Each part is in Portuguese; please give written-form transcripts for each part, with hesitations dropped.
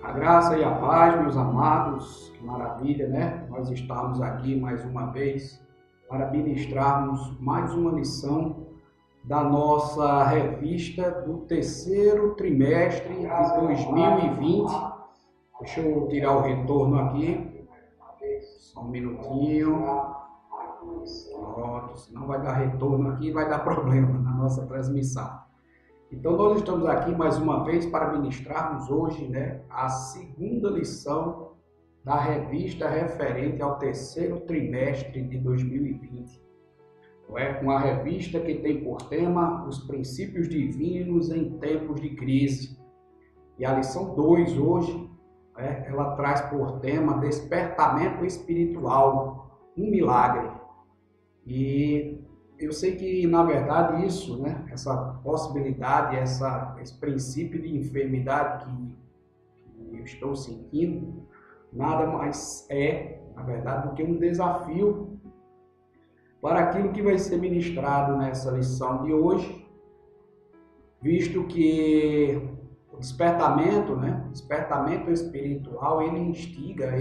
A graça e a paz, meus amados, que maravilha, né? Nós estamos aqui mais uma vez para ministrarmos mais uma lição da nossa revista do terceiro trimestre de 2020. Deixa eu tirar o retorno aqui, só um minutinho. Pronto, senão vai dar retorno aqui e vai dar problema na nossa transmissão. Então nós estamos aqui mais uma vez para ministrarmos hoje, né, a segunda lição da revista referente ao terceiro trimestre de 2020. Uma revista que tem por tema os princípios divinos em tempos de crise. E a lição 2 hoje, ela traz por tema despertamento espiritual, um milagre. E eu sei que, na verdade, isso, né, essa possibilidade, esse princípio de enfermidade que eu estou sentindo, nada mais é, na verdade, do que um desafio para aquilo que vai ser ministrado nessa lição de hoje, visto que o despertamento, né, despertamento espiritual, ele instiga,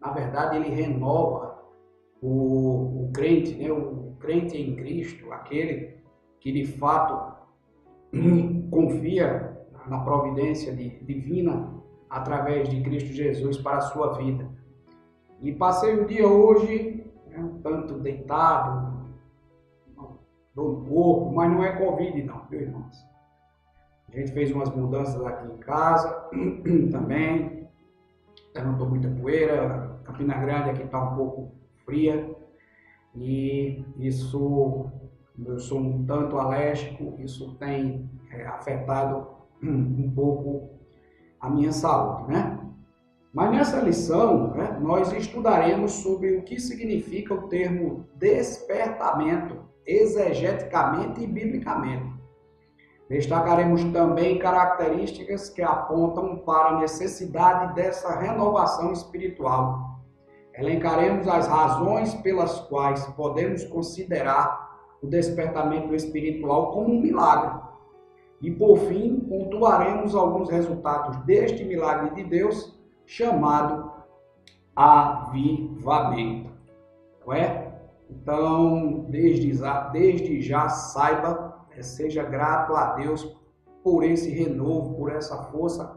na verdade, ele renova o crente, né, o crente em Cristo, aquele que de fato confia na providência divina através de Cristo Jesus para a sua vida. E passei o dia hoje, né, um tanto deitado, dor no corpo, mas não é Covid não, meus irmãos. A gente fez umas mudanças aqui em casa também, levantou muita poeira, Campina Grande aqui está um pouco fria, e isso, eu sou um tanto alérgico, isso tem afetado um pouco a minha saúde, né? Mas nessa lição, né, nós estudaremos sobre o que significa o termo despertamento, exegeticamente e biblicamente. Destacaremos também características que apontam para a necessidade dessa renovação espiritual. Elencaremos as razões pelas quais podemos considerar o despertamento espiritual como um milagre. E, por fim, pontuaremos alguns resultados deste milagre de Deus, chamado avivamento. Não é? Então, desde já saiba, seja grato a Deus por esse renovo, por essa força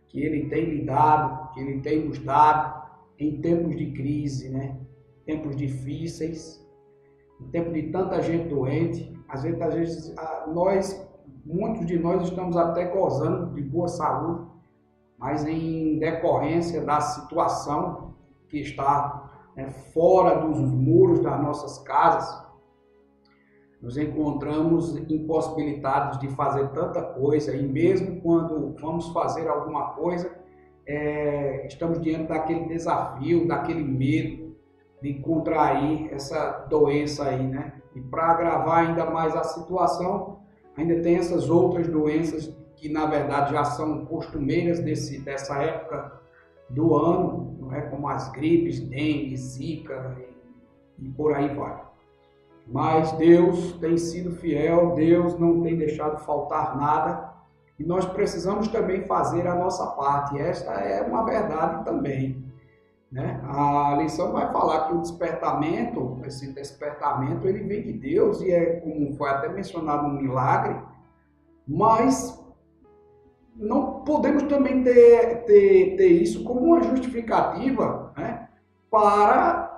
que Ele tem lhe dado, que Ele tem nos dado, em tempos de crise, né? Tempos difíceis, em tempo de tanta gente doente. Às vezes muitos de nós estamos até gozando de boa saúde, mas em decorrência da situação que está, né, fora dos muros das nossas casas, nos encontramos impossibilitados de fazer tanta coisa, e mesmo quando vamos fazer alguma coisa, estamos diante daquele desafio, daquele medo de contrair essa doença aí, né? E para agravar ainda mais a situação, ainda tem essas outras doenças que na verdade já são costumeiras dessa época do ano, não é? Como as gripes, dengue, zika e por aí vai. Mas Deus tem sido fiel, Deus não tem deixado faltar nada. E nós precisamos também fazer a nossa parte. E esta é uma verdade também, né? A lição vai falar que o despertamento, esse despertamento, ele vem de Deus e como foi até mencionado, um milagre. Mas não podemos também ter isso como uma justificativa, né, para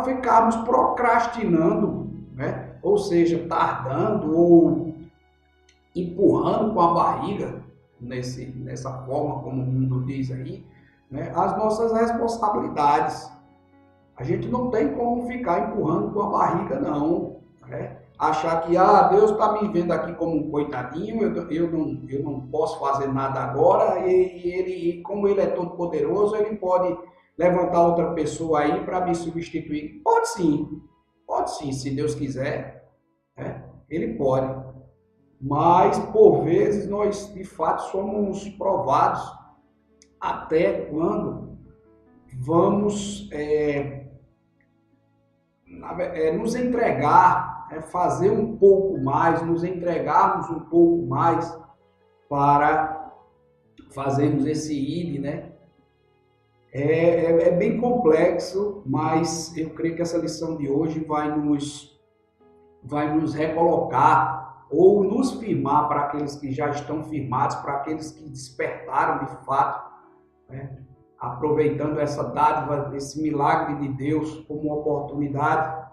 ficarmos procrastinando, né? Ou seja, tardando ou empurrando com a barriga, nessa forma como o mundo diz aí, né, as nossas responsabilidades. A gente não tem como ficar empurrando com a barriga, não, né? Achar que Deus está me vendo aqui como um coitadinho, eu não posso fazer nada agora, e como Ele é todo poderoso, Ele pode levantar outra pessoa aí para me substituir. Pode sim, se Deus quiser, né? Ele pode. Mas, por vezes, nós, de fato, somos provados até quando vamos nos entregar, fazer um pouco mais, nos entregarmos um pouco mais para fazemos esse ID, né? É bem complexo, mas eu creio que essa lição de hoje vai nos recolocar ou nos firmar para aqueles que já estão firmados, para aqueles que despertaram de fato, né? Aproveitando essa dádiva, esse milagre de Deus como uma oportunidade,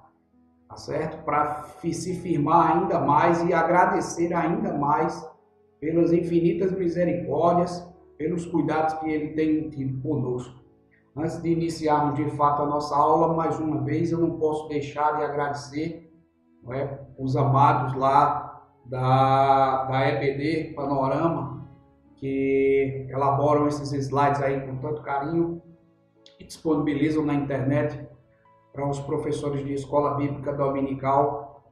tá certo? Para se firmar ainda mais e agradecer ainda mais pelas infinitas misericórdias, pelos cuidados que Ele tem tido conosco. Antes de iniciarmos de fato a nossa aula, mais uma vez, eu não posso deixar de agradecer, não é, os amados lá da EBD Panorama, que elaboram esses slides aí com tanto carinho e disponibilizam na internet para os professores de escola bíblica dominical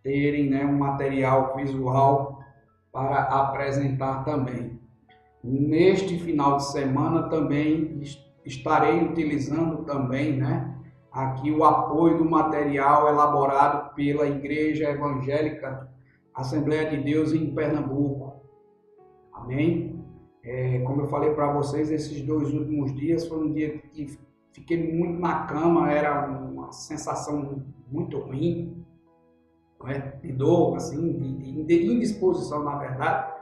terem, né, um material visual para apresentar também. Neste final de semana também estarei utilizando também, né, aqui o apoio do material elaborado pela Igreja Evangélica Assembleia de Deus em Pernambuco. Amém? Como eu falei para vocês, esses 2 últimos dias foram um dia que fiquei muito na cama, era uma sensação muito ruim, né, de dor, assim, de indisposição, na verdade.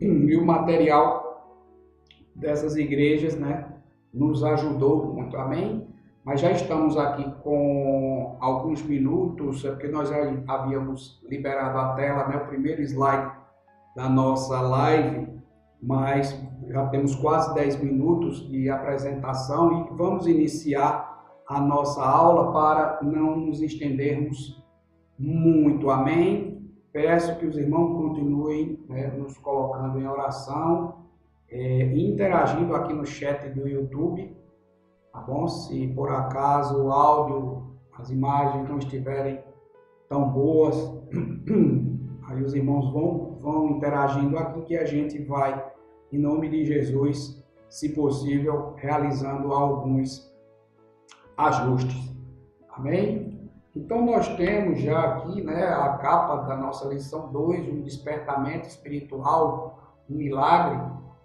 E o material dessas igrejas, né, nos ajudou muito, amém? Mas já estamos aqui com alguns minutos, porque nós já havíamos liberado a tela, né, o primeiro slide da nossa live, mas já temos quase 10 minutos de apresentação e vamos iniciar a nossa aula para não nos estendermos muito, amém? Peço que os irmãos continuem, né, nos colocando em oração, interagindo aqui no chat do YouTube, tá bom? Se por acaso o áudio, as imagens não estiverem tão boas, aí os irmãos vão interagindo aqui que a gente vai, em nome de Jesus, se possível, realizando alguns ajustes, amém? Então nós temos já aqui, né, a capa da nossa lição 2, um despertamento espiritual, um milagre.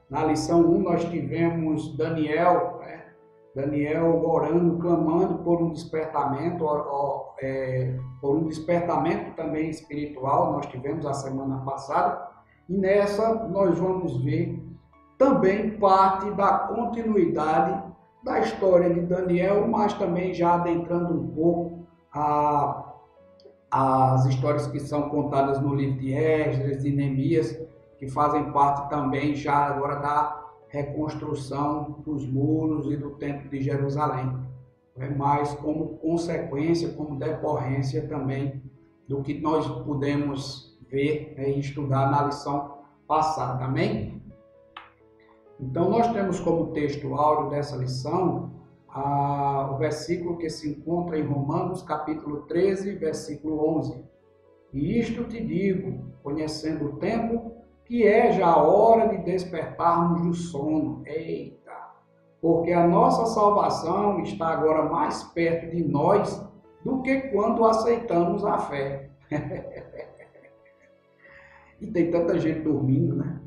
Na lição 1 nós tivemos Daniel, né? Daniel orando, clamando por um despertamento, por um despertamento também espiritual, nós tivemos a semana passada, e nessa nós vamos ver também parte da continuidade da história de Daniel, mas também já adentrando um pouco as histórias que são contadas no livro de Esdras e Neemias, que fazem parte também já agora da reconstrução dos muros e do templo de Jerusalém, mas como consequência, como decorrência também do que nós pudemos ver e estudar na lição passada, amém? Então nós temos como texto áureo dessa lição o versículo que se encontra em Romanos capítulo 13, versículo 11. E isto te digo, conhecendo o tempo, que é já a hora de despertarmos do sono. Eita! Porque a nossa salvação está agora mais perto de nós do que quando aceitamos a fé. E tem tanta gente dormindo, né?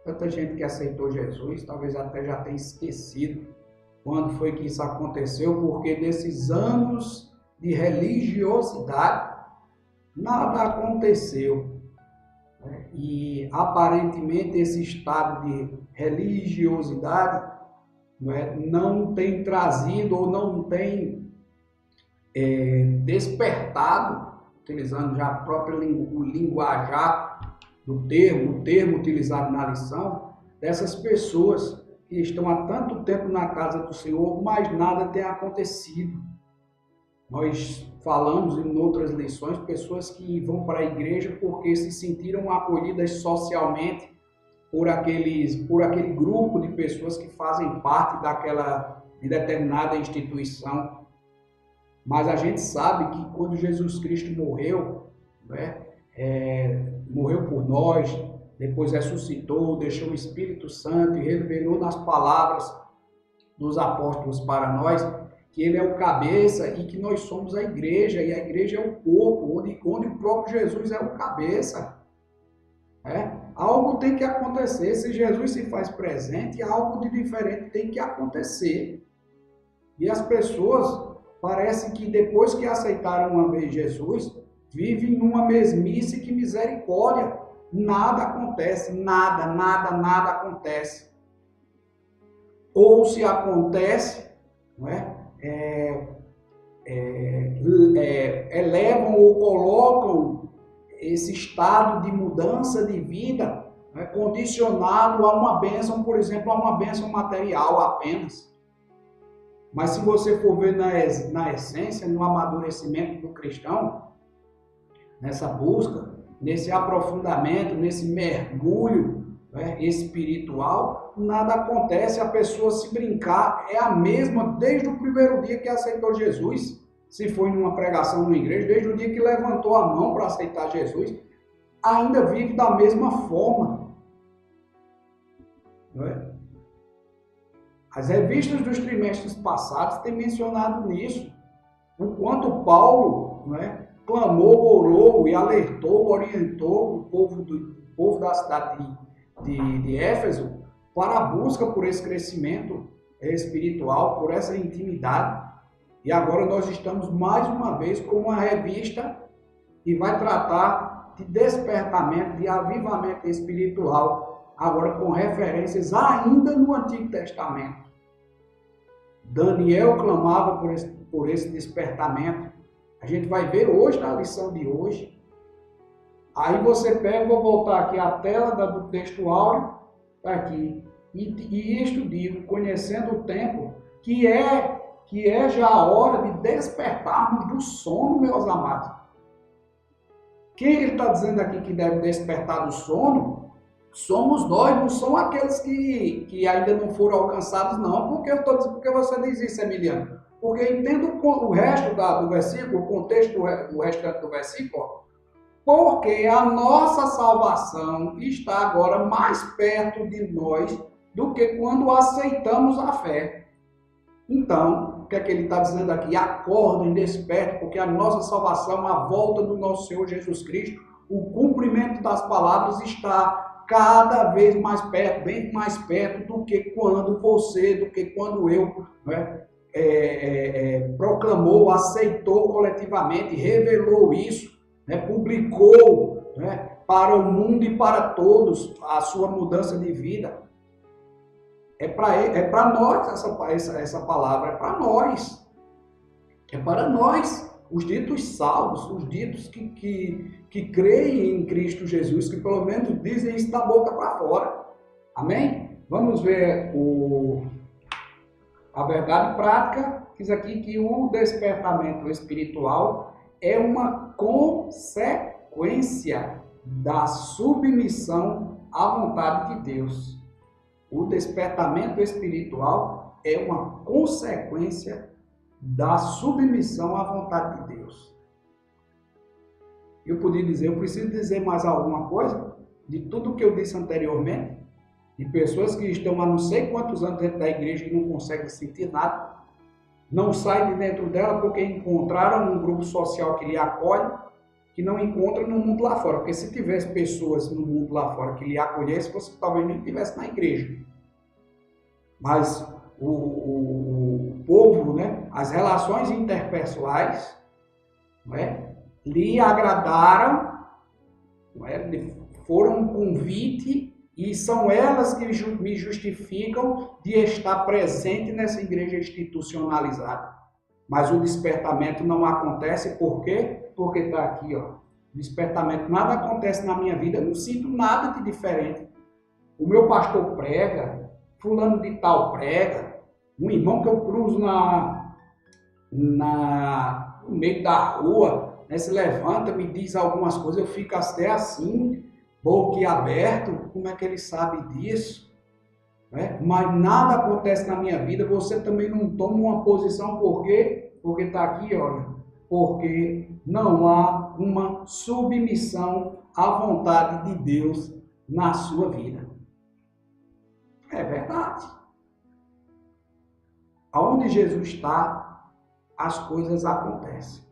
Tanta gente que aceitou Jesus, talvez até já tenha esquecido quando foi que isso aconteceu, porque nesses anos de religiosidade, nada aconteceu. E aparentemente esse estado de religiosidade não tem trazido ou não tem despertado, utilizando já o linguajar do termo, o termo utilizado na lição, dessas pessoas que estão há tanto tempo na casa do Senhor, mas nada tem acontecido. Nós falamos em outras lições, pessoas que vão para a igreja porque se sentiram acolhidas socialmente por aquele grupo de pessoas que fazem parte de determinada instituição. Mas a gente sabe que quando Jesus Cristo morreu, né, morreu por nós, depois ressuscitou, deixou o Espírito Santo e revelou nas palavras dos apóstolos para nós que ele é o cabeça e que nós somos a igreja, e a igreja é o corpo, onde o próprio Jesus é o cabeça. Algo tem que acontecer. Se Jesus se faz presente, algo de diferente tem que acontecer. E as pessoas, parece que depois que aceitaram uma vez Jesus, vivem numa mesmice que misericórdia. Nada acontece, nada acontece. Ou se acontece, não é? Elevam ou colocam esse estado de mudança de vida, né, condicionado a uma bênção, por exemplo, a uma bênção material apenas. Mas se você for ver na essência, no amadurecimento do cristão, nessa busca, nesse aprofundamento, nesse mergulho, né, espiritual, nada acontece. A pessoa, se brincar, é a mesma desde o primeiro dia que aceitou Jesus. Se foi numa pregação numa igreja, desde o dia que levantou a mão para aceitar Jesus, ainda vive da mesma forma. Não é? As revistas dos trimestres passados têm mencionado nisso. O quanto Paulo, não é, clamou, orou e alertou, orientou o povo da cidade de Éfeso para a busca por esse crescimento espiritual, por essa intimidade. E agora nós estamos mais uma vez com uma revista que vai tratar de despertamento, de avivamento espiritual, agora com referências ainda no Antigo Testamento. Daniel clamava por esse despertamento. A gente vai ver hoje na lição de hoje. Aí você pega, vou voltar aqui a tela do texto áureo, está aqui. E isto digo, conhecendo o tempo, que é já a hora de despertarmos do sono, meus amados. Quem ele está dizendo aqui que deve despertar do sono, somos nós, não são aqueles que ainda não foram alcançados, não. Por que eu estou dizendo? Por que você diz isso, Emiliano? Porque entendo o resto do versículo, o contexto do restante do versículo, porque a nossa salvação está agora mais perto de nós do que quando aceitamos a fé. Então, o que é que ele está dizendo aqui? Acordem, despertem, porque a nossa salvação, a volta do nosso Senhor Jesus Cristo, o cumprimento das palavras está cada vez mais perto, bem mais perto do que quando você, do que quando eu, né, proclamou, aceitou coletivamente, revelou isso, né, publicou, né, para o mundo e para todos a sua mudança de vida. É para nós essa palavra, é para nós. É para nós, os ditos salvos, os ditos que creem em Cristo Jesus, que pelo menos dizem isso da boca para fora. Amém? Vamos ver a verdade prática, diz aqui que o despertamento espiritual é uma consequência da submissão à vontade de Deus. O despertamento espiritual é uma consequência da submissão à vontade de Deus. Eu podia dizer, eu preciso dizer mais alguma coisa de tudo que eu disse anteriormente, de pessoas que estão há não sei quantos anos dentro da igreja e não conseguem sentir nada, não saem de dentro dela porque encontraram um grupo social que lhe acolhe, que não encontra no mundo lá fora. Porque se tivesse pessoas no mundo lá fora que lhe acolhessem, você talvez nem estivesse na igreja. Mas o povo, né, as relações interpessoais, não é, lhe agradaram, não é, foram um convite e são elas que me justificam de estar presente nessa igreja institucionalizada. Mas o despertamento não acontece, por quê? Porque está aqui, ó. Despertamento, nada acontece na minha vida, não sinto nada de diferente. O meu pastor prega, fulano de tal prega, um irmão que eu cruzo no meio da rua, né, se levanta, me diz algumas coisas, eu fico até assim, boquiaberto, como é que ele sabe disso? Né? Mas nada acontece na minha vida, você também não toma uma posição, por quê? Porque está aqui, olha, porque não há uma submissão à vontade de Deus na sua vida. É verdade. Aonde Jesus está, as coisas acontecem.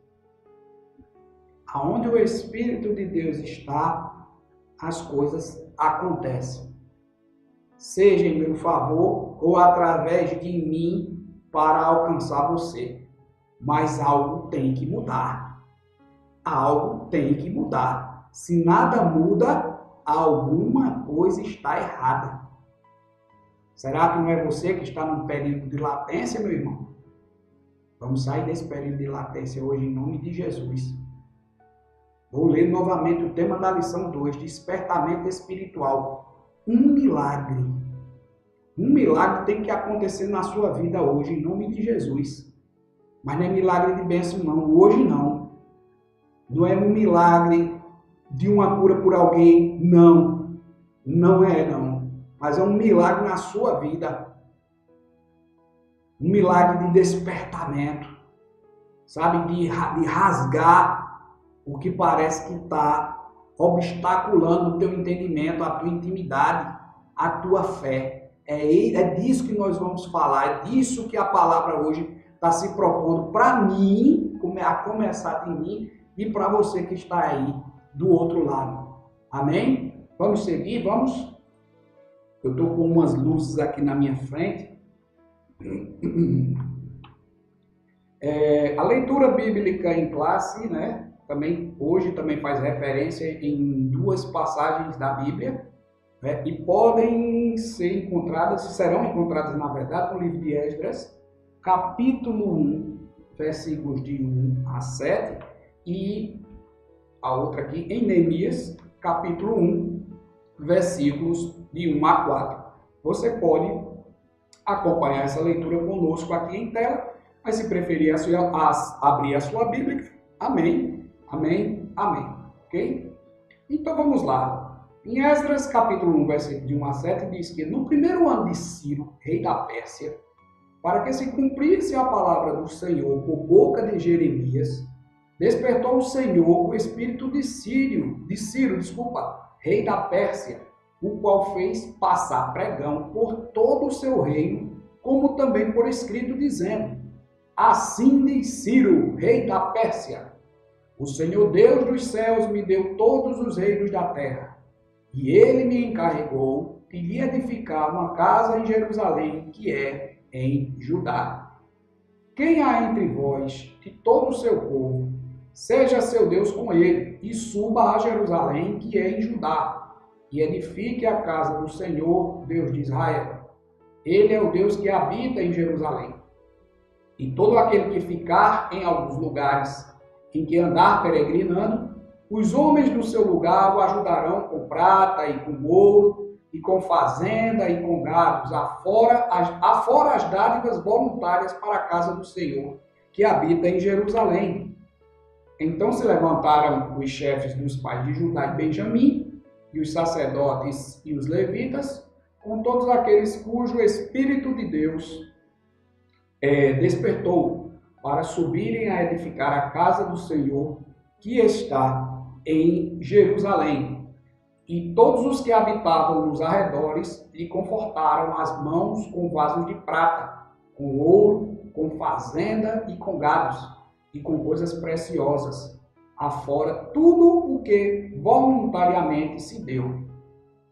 Aonde o Espírito de Deus está, as coisas acontece. Seja em meu favor ou através de mim para alcançar você. Mas algo tem que mudar. Algo tem que mudar. Se nada muda, alguma coisa está errada. Será que não é você que está num período de latência, meu irmão? Vamos sair desse período de latência hoje em nome de Jesus. Vou ler novamente o tema da lição 2, despertamento espiritual. Um milagre. Um milagre tem que acontecer na sua vida hoje, em nome de Jesus. Mas não é milagre de bênção, não. Hoje não. Não é um milagre de uma cura por alguém, não. Não é, não. Mas é um milagre na sua vida. Um milagre de despertamento. Sabe, de rasgar o que parece que está obstaculando o teu entendimento, a tua intimidade, a tua fé. É disso que nós vamos falar, é disso que a palavra hoje está se propondo para mim, a começar de mim e para você que está aí do outro lado. Amém? Vamos seguir? Vamos? Eu estou com umas luzes aqui na minha frente. A leitura bíblica em classe, né? Hoje também faz referência em duas passagens da Bíblia, né? E podem ser encontradas, serão encontradas na verdade no livro de Esdras, capítulo 1, versículos de 1 a 7, e a outra aqui em Neemias, capítulo 1, versículos de 1 a 4. Você pode acompanhar essa leitura conosco aqui em tela, mas se preferir abrir a sua Bíblia, amém. Amém, amém, ok? Então vamos lá. Em Esdras capítulo 1, versículo de 1 a 7, diz que no primeiro ano de Ciro, rei da Pérsia, para que se cumprisse a palavra do Senhor por boca de Jeremias, despertou o Senhor o espírito de Ciro, rei da Pérsia, o qual fez passar pregão por todo o seu reino, como também por escrito, dizendo: assim diz Ciro, rei da Pérsia: o Senhor Deus dos céus me deu todos os reinos da terra, e ele me encarregou de lhe edificar uma casa em Jerusalém, que é em Judá. Quem há entre vós, de todo o seu povo, seja seu Deus com ele, e suba a Jerusalém, que é em Judá, e edifique a casa do Senhor, Deus de Israel. Ele é o Deus que habita em Jerusalém. E todo aquele que ficar em alguns lugares em que andar peregrinando, os homens do seu lugar o ajudarão com prata e com ouro, e com fazenda e com gados, afora as dádivas voluntárias para a casa do Senhor, que habita em Jerusalém. Então se levantaram os chefes dos pais de Judá e Benjamim, e os sacerdotes e os levitas, com todos aqueles cujo Espírito de Deus despertou, para subirem a edificar a casa do Senhor, que está em Jerusalém. E todos os que habitavam nos arredores lhe confortaram as mãos com vasos de prata, com ouro, com fazenda e com gados, e com coisas preciosas, afora tudo o que voluntariamente se deu.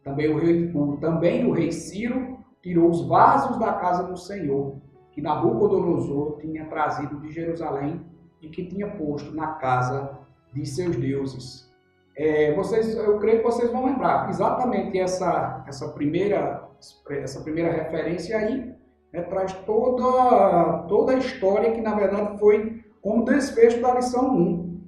Também o rei Ciro tirou os vasos da casa do Senhor, que Nabucodonosor tinha trazido de Jerusalém e que tinha posto na casa de seus deuses. Eu creio que vocês vão lembrar exatamente essa primeira referência aí, traz toda a história que na verdade foi como desfecho da lição 1.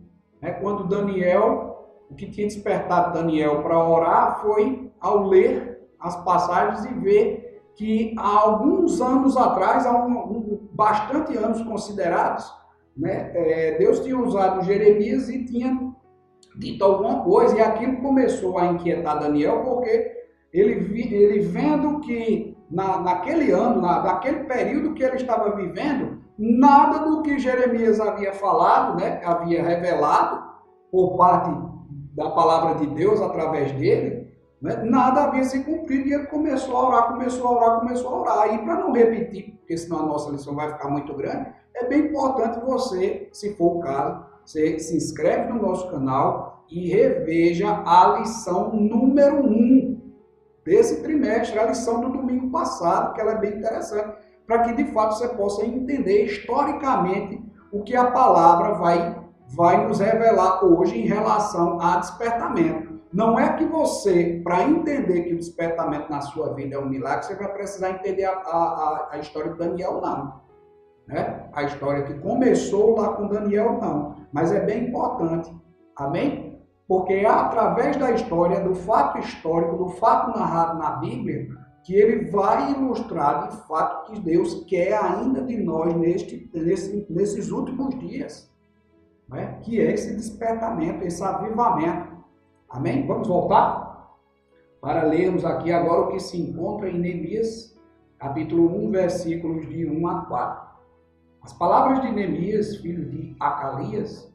Quando Daniel, o que tinha despertado Daniel para orar foi ao ler as passagens e ver que há alguns anos atrás, bastante anos considerados, Deus tinha usado Jeremias e tinha dito alguma coisa, e aquilo começou a inquietar Daniel, porque ele vendo que naquele ano, naquele período que ele estava vivendo, nada do que Jeremias havia falado, havia revelado por parte da palavra de Deus através dele, nada havia se cumprido, e ele começou a orar. E para não repetir, porque senão a nossa lição vai ficar muito grande, é bem importante você, se for o caso, você se inscreve no nosso canal e reveja a lição número 1. desse trimestre, a lição do domingo passado, que ela é bem interessante, para que de fato você possa entender historicamente o que a palavra vai nos revelar hoje em relação a despertamento. Não é que você, para entender que o despertamento na sua vida é um milagre, você vai precisar entender a história de Daniel, não. Né? A história que começou lá com Daniel, não. Mas é bem importante. Amém? Porque é através da história, do fato histórico, do fato narrado na Bíblia, que ele vai ilustrar de fato que Deus quer ainda de nós nesses últimos dias. Né? Que é esse despertamento, esse avivamento. Amém? Vamos voltar para lermos aqui agora o que se encontra em Neemias, capítulo 1, versículos de 1 a 4. As palavras de Neemias, filho de Acalias,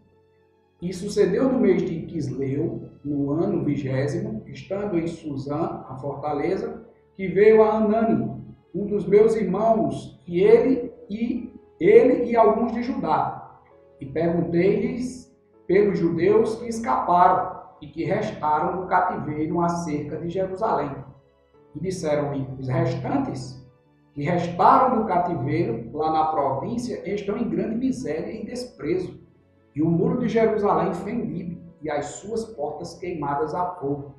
e sucedeu no mês de Quisleu, no ano 20º, estando em Suzã, a fortaleza, que veio a Anani, um dos meus irmãos, e ele e alguns de Judá. E perguntei-lhes pelos judeus que escaparam e que restaram no cativeiro acerca de Jerusalém. E disseram-me, os restantes que restaram no cativeiro, lá na província, estão em grande miséria e desprezo, e o muro de Jerusalém fendido, e as suas portas queimadas a fogo.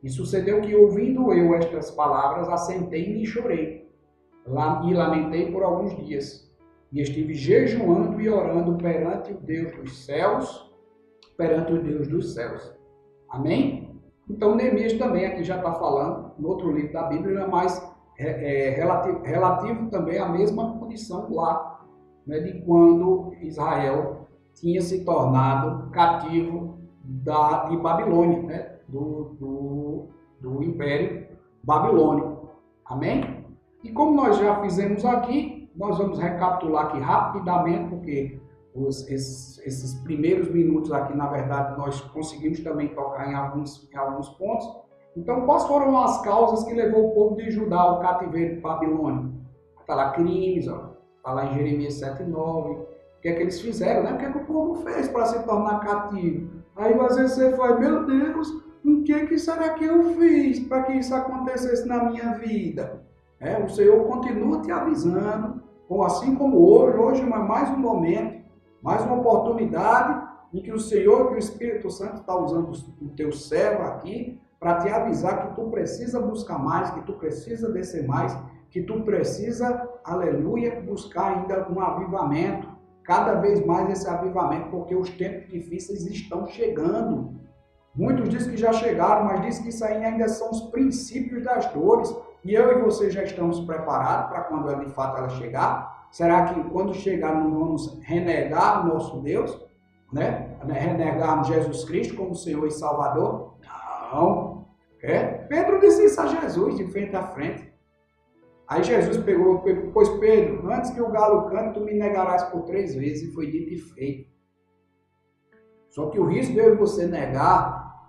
E sucedeu que, ouvindo eu estas palavras, assentei-me e chorei, e lamentei por alguns dias, e estive jejuando e orando perante o Deus dos céus, Amém? Então, Neemias também aqui já está falando, no outro livro da Bíblia, mas relativo também à mesma condição lá, né, de quando Israel tinha se tornado cativo de Babilônia, né, do Império Babilônico. Amém? E como nós já fizemos aqui, nós vamos recapitular aqui rapidamente, porque esses primeiros minutos aqui, na verdade, nós conseguimos também tocar em alguns pontos. Então, quais foram as causas que levou o povo de Judá ao cativeiro babilônico? Está lá crimes, está lá em Jeremias 7:9. O que é que eles fizeram, né? O que é que o povo fez para se tornar cativo? Aí às vezes você fala, meu Deus, o que será que eu fiz para que isso acontecesse na minha vida? O Senhor continua te avisando, assim como hoje é mais um momento, mais uma oportunidade em que o Senhor, que o Espírito Santo está usando o teu servo aqui para te avisar que tu precisa buscar mais, que tu precisa descer mais, que tu precisa, aleluia, buscar ainda um avivamento, cada vez mais esse avivamento, porque os tempos difíceis estão chegando. Muitos dizem que já chegaram, mas dizem que isso aí ainda são os princípios das dores. E eu e você já estamos preparados para quando de fato ela chegar? Será que quando chegar não vamos renegar o nosso Deus? Né? Renegarmos Jesus Cristo como Senhor e Salvador? Não. Pedro disse isso a Jesus de frente a frente. Aí Jesus pegou, pois Pedro, antes que o galo cante, tu me negarás por 3 vezes, e foi dito e feito. Só que o risco de eu e você negar,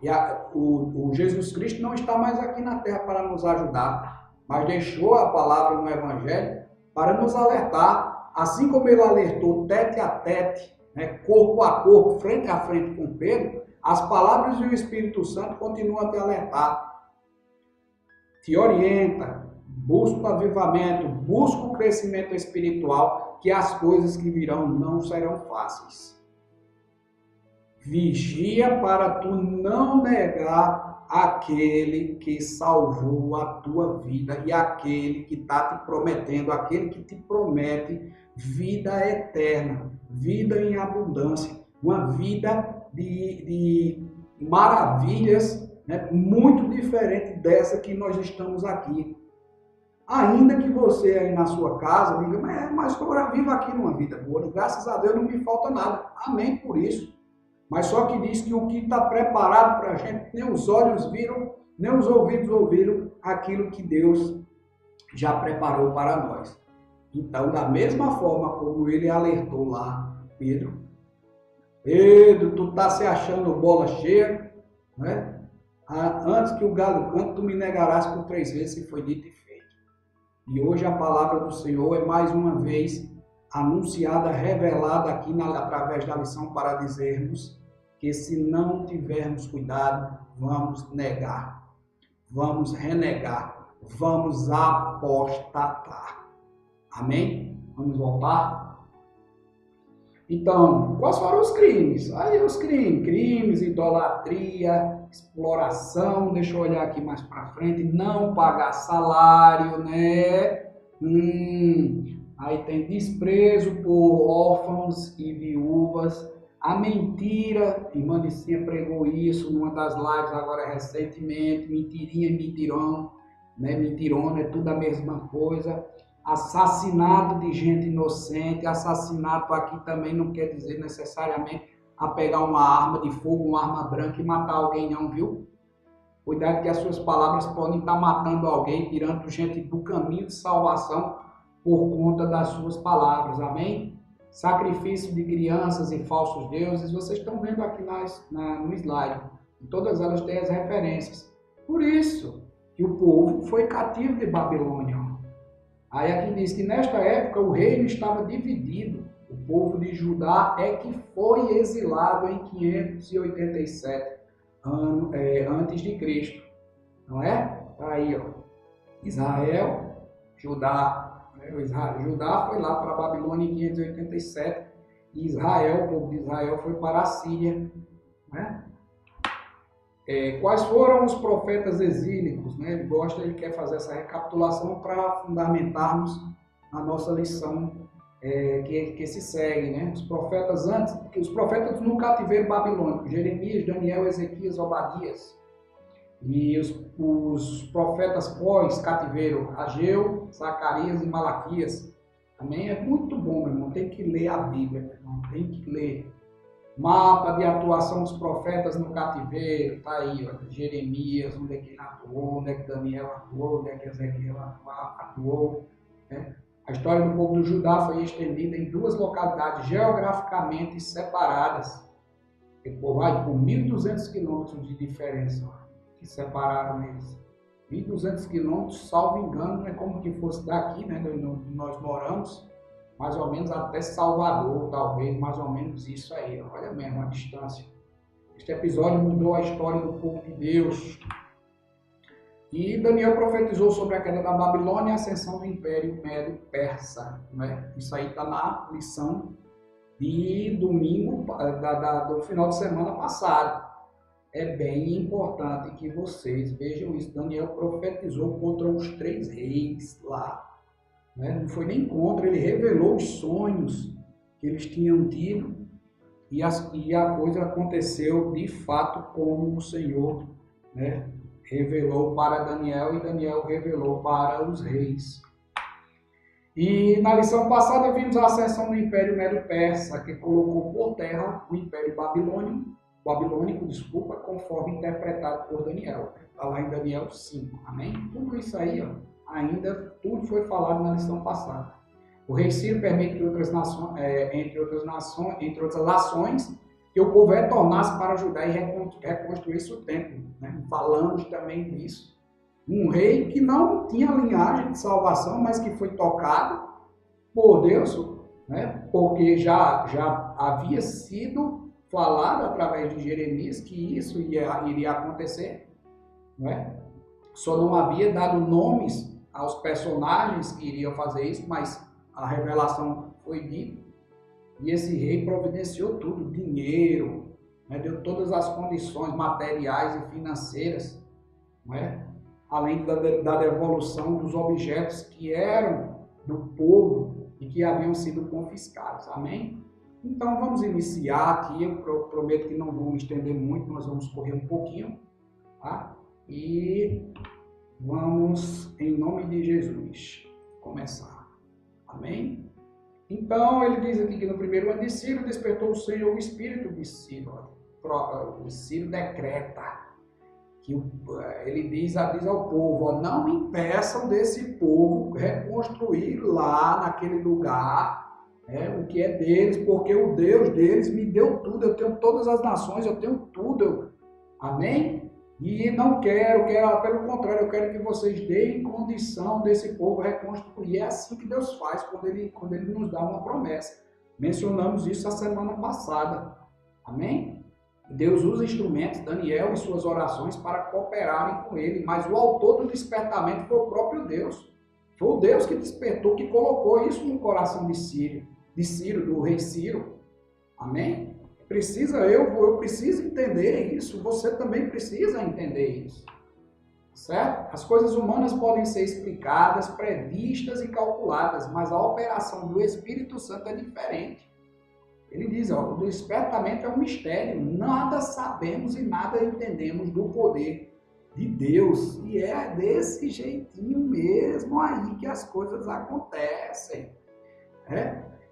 o Jesus Cristo não está mais aqui na terra para nos ajudar, mas deixou a palavra no Evangelho para nos alertar, assim como ele alertou tete a tete, né, corpo a corpo, frente a frente com Pedro, as palavras do Espírito Santo continuam a te alertar, te orienta, busca o avivamento, busca o crescimento espiritual, que as coisas que virão não serão fáceis. Vigia para tu não negar aquele que salvou a tua vida e aquele que está te prometendo, aquele que te promete vida eterna, vida em abundância, uma vida de maravilhas, né, muito diferente dessa que nós estamos aqui. Ainda que você aí na sua casa diga, mas eu vivo aqui numa vida boa, graças a Deus não me falta nada. Amém por isso. Mas só que diz que o que está preparado para a gente, nem os olhos viram, nem os ouvidos ouviram aquilo que Deus já preparou para nós. Então, da mesma forma como ele alertou lá, Pedro, tu está se achando bola cheia, né? Antes que o galo cante, tu me negarás por 3 vezes, e foi dito e feito. E hoje a palavra do Senhor é mais uma vez anunciada, revelada aqui através da lição para dizermos que se não tivermos cuidado, vamos negar. vamos renegar, vamos apostatar. Amém? Vamos voltar? Então, quais foram os crimes? Aí os crimes, idolatria, exploração, deixa eu olhar aqui mais para frente, não pagar salário, né? Aí tem desprezo por órfãos e viúvas, a mentira, a irmã Licinha pregou isso numa das lives agora recentemente, mentirinha e mentirão, né? Mentirona é tudo a mesma coisa. Assassinato de gente inocente, assassinato aqui também não quer dizer necessariamente a pegar uma arma de fogo, uma arma branca e matar alguém não, viu? Cuidado que as suas palavras podem estar matando alguém, tirando gente do caminho de salvação por conta das suas palavras, amém? Sacrifício de crianças e falsos deuses, vocês estão vendo aqui no slide, todas elas têm as referências. Por isso que o povo foi cativo de Babilônia. Aí aqui diz que nesta época o reino estava dividido. O povo de Judá é que foi exilado em 587 antes de Cristo. Não é? Tá aí, ó. Israel, Judá. Judá foi lá para a Babilônia em 587 e Israel, o povo de Israel, foi para a Síria. Né? Quais foram os profetas exílicos? Né? Ele quer fazer essa recapitulação para fundamentarmos a nossa lição que se segue. Né? Os profetas no cativeiro babilônico, Jeremias, Daniel, Ezequias, Obadias. E os profetas pós-cativeiro, Ageu, Zacarias e Malaquias. Também é muito bom, meu irmão. Tem que ler a Bíblia, meu irmão. Tem que ler. Mapa de atuação dos profetas no cativeiro, tá aí, ó, Jeremias, onde é que ele atuou, onde é que Daniel atuou, onde é que Ezequiel atuou. Né? A história do povo do Judá foi estendida em duas localidades geograficamente separadas. O povo vai por 1.200 quilômetros de diferença, ó, que separaram eles. 1.200 quilômetros, salvo engano, é como que fosse daqui, né, onde nós moramos, mais ou menos até Salvador, talvez, mais ou menos isso aí. Olha mesmo a distância. Este episódio mudou a história do povo de Deus. E Daniel profetizou sobre a queda da Babilônia e a ascensão do Império Médio-Persa. Né? Isso aí está na lição de domingo, do final de semana passado. É bem importante que vocês vejam isso. Daniel profetizou contra os 3 reis lá. Não foi nem contra, ele revelou os sonhos que eles tinham tido e a coisa aconteceu de fato como o Senhor, né, revelou para Daniel e Daniel revelou para os reis. E na lição passada vimos a ascensão do Império Médio-Persa, que colocou por terra o Império Babilônico, conforme interpretado por Daniel. Está lá em Daniel 5, amém? Tudo isso aí, ó. Ainda tudo foi falado na lição passada. O rei Ciro permite que entre outras nações, que o povo retornasse para Judá e reconstruísse o templo. Né? Falamos também disso. Um rei que não tinha linhagem de salvação, mas que foi tocado por Deus, né? Porque já havia sido falado através de Jeremias que isso iria acontecer. Né? Só não havia dado nomes aos personagens que iriam fazer isso, mas a revelação foi dita. E esse rei providenciou tudo, dinheiro, né? Deu todas as condições materiais e financeiras, né? Além da devolução dos objetos que eram do povo e que haviam sido confiscados. Amém? Então vamos iniciar aqui, eu prometo que não vamos estender muito, nós vamos correr um pouquinho, tá? E vamos, em nome de Jesus, começar. Amém? Então, ele diz aqui que no primeiro ano de Ciro, despertou o Senhor o espírito de Ciro. O Ciro decreta, que ele diz ao povo, ó, não impeçam desse povo reconstruir lá naquele lugar, o que é deles, porque o Deus deles me deu tudo, eu tenho todas as nações, eu tenho tudo. Amém? E não quero, pelo contrário, eu quero que vocês deem condição desse povo reconstruir. É assim que Deus faz quando ele nos dá uma promessa. Mencionamos isso a semana passada. Amém? Deus usa instrumentos, Daniel e suas orações, para cooperarem com ele, mas o autor do despertamento foi o próprio Deus. Foi o Deus que despertou, que colocou isso no coração de Ciro, do rei Ciro. Amém? Eu preciso entender isso, você também precisa entender isso. Certo? As coisas humanas podem ser explicadas, previstas e calculadas, mas a operação do Espírito Santo é diferente. Ele diz, o despertamento é um mistério, nada sabemos e nada entendemos do poder de Deus. E é desse jeitinho mesmo aí que as coisas acontecem.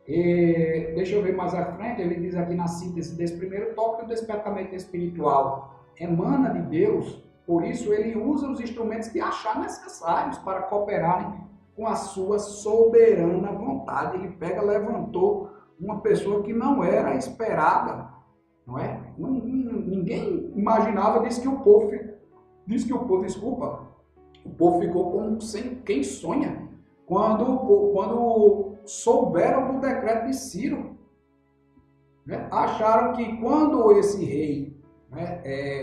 E deixa eu ver mais à frente, ele diz aqui na síntese desse primeiro tópico, o despertamento espiritual emana de Deus, por isso ele usa os instrumentos que achar necessários para cooperarem com a sua soberana vontade. Ele levantou uma pessoa que não era esperada, não é? Ninguém imaginava, diz que o povo ficou como sem quem sonha, quando souberam do decreto de Ciro. Né? Acharam que quando esse rei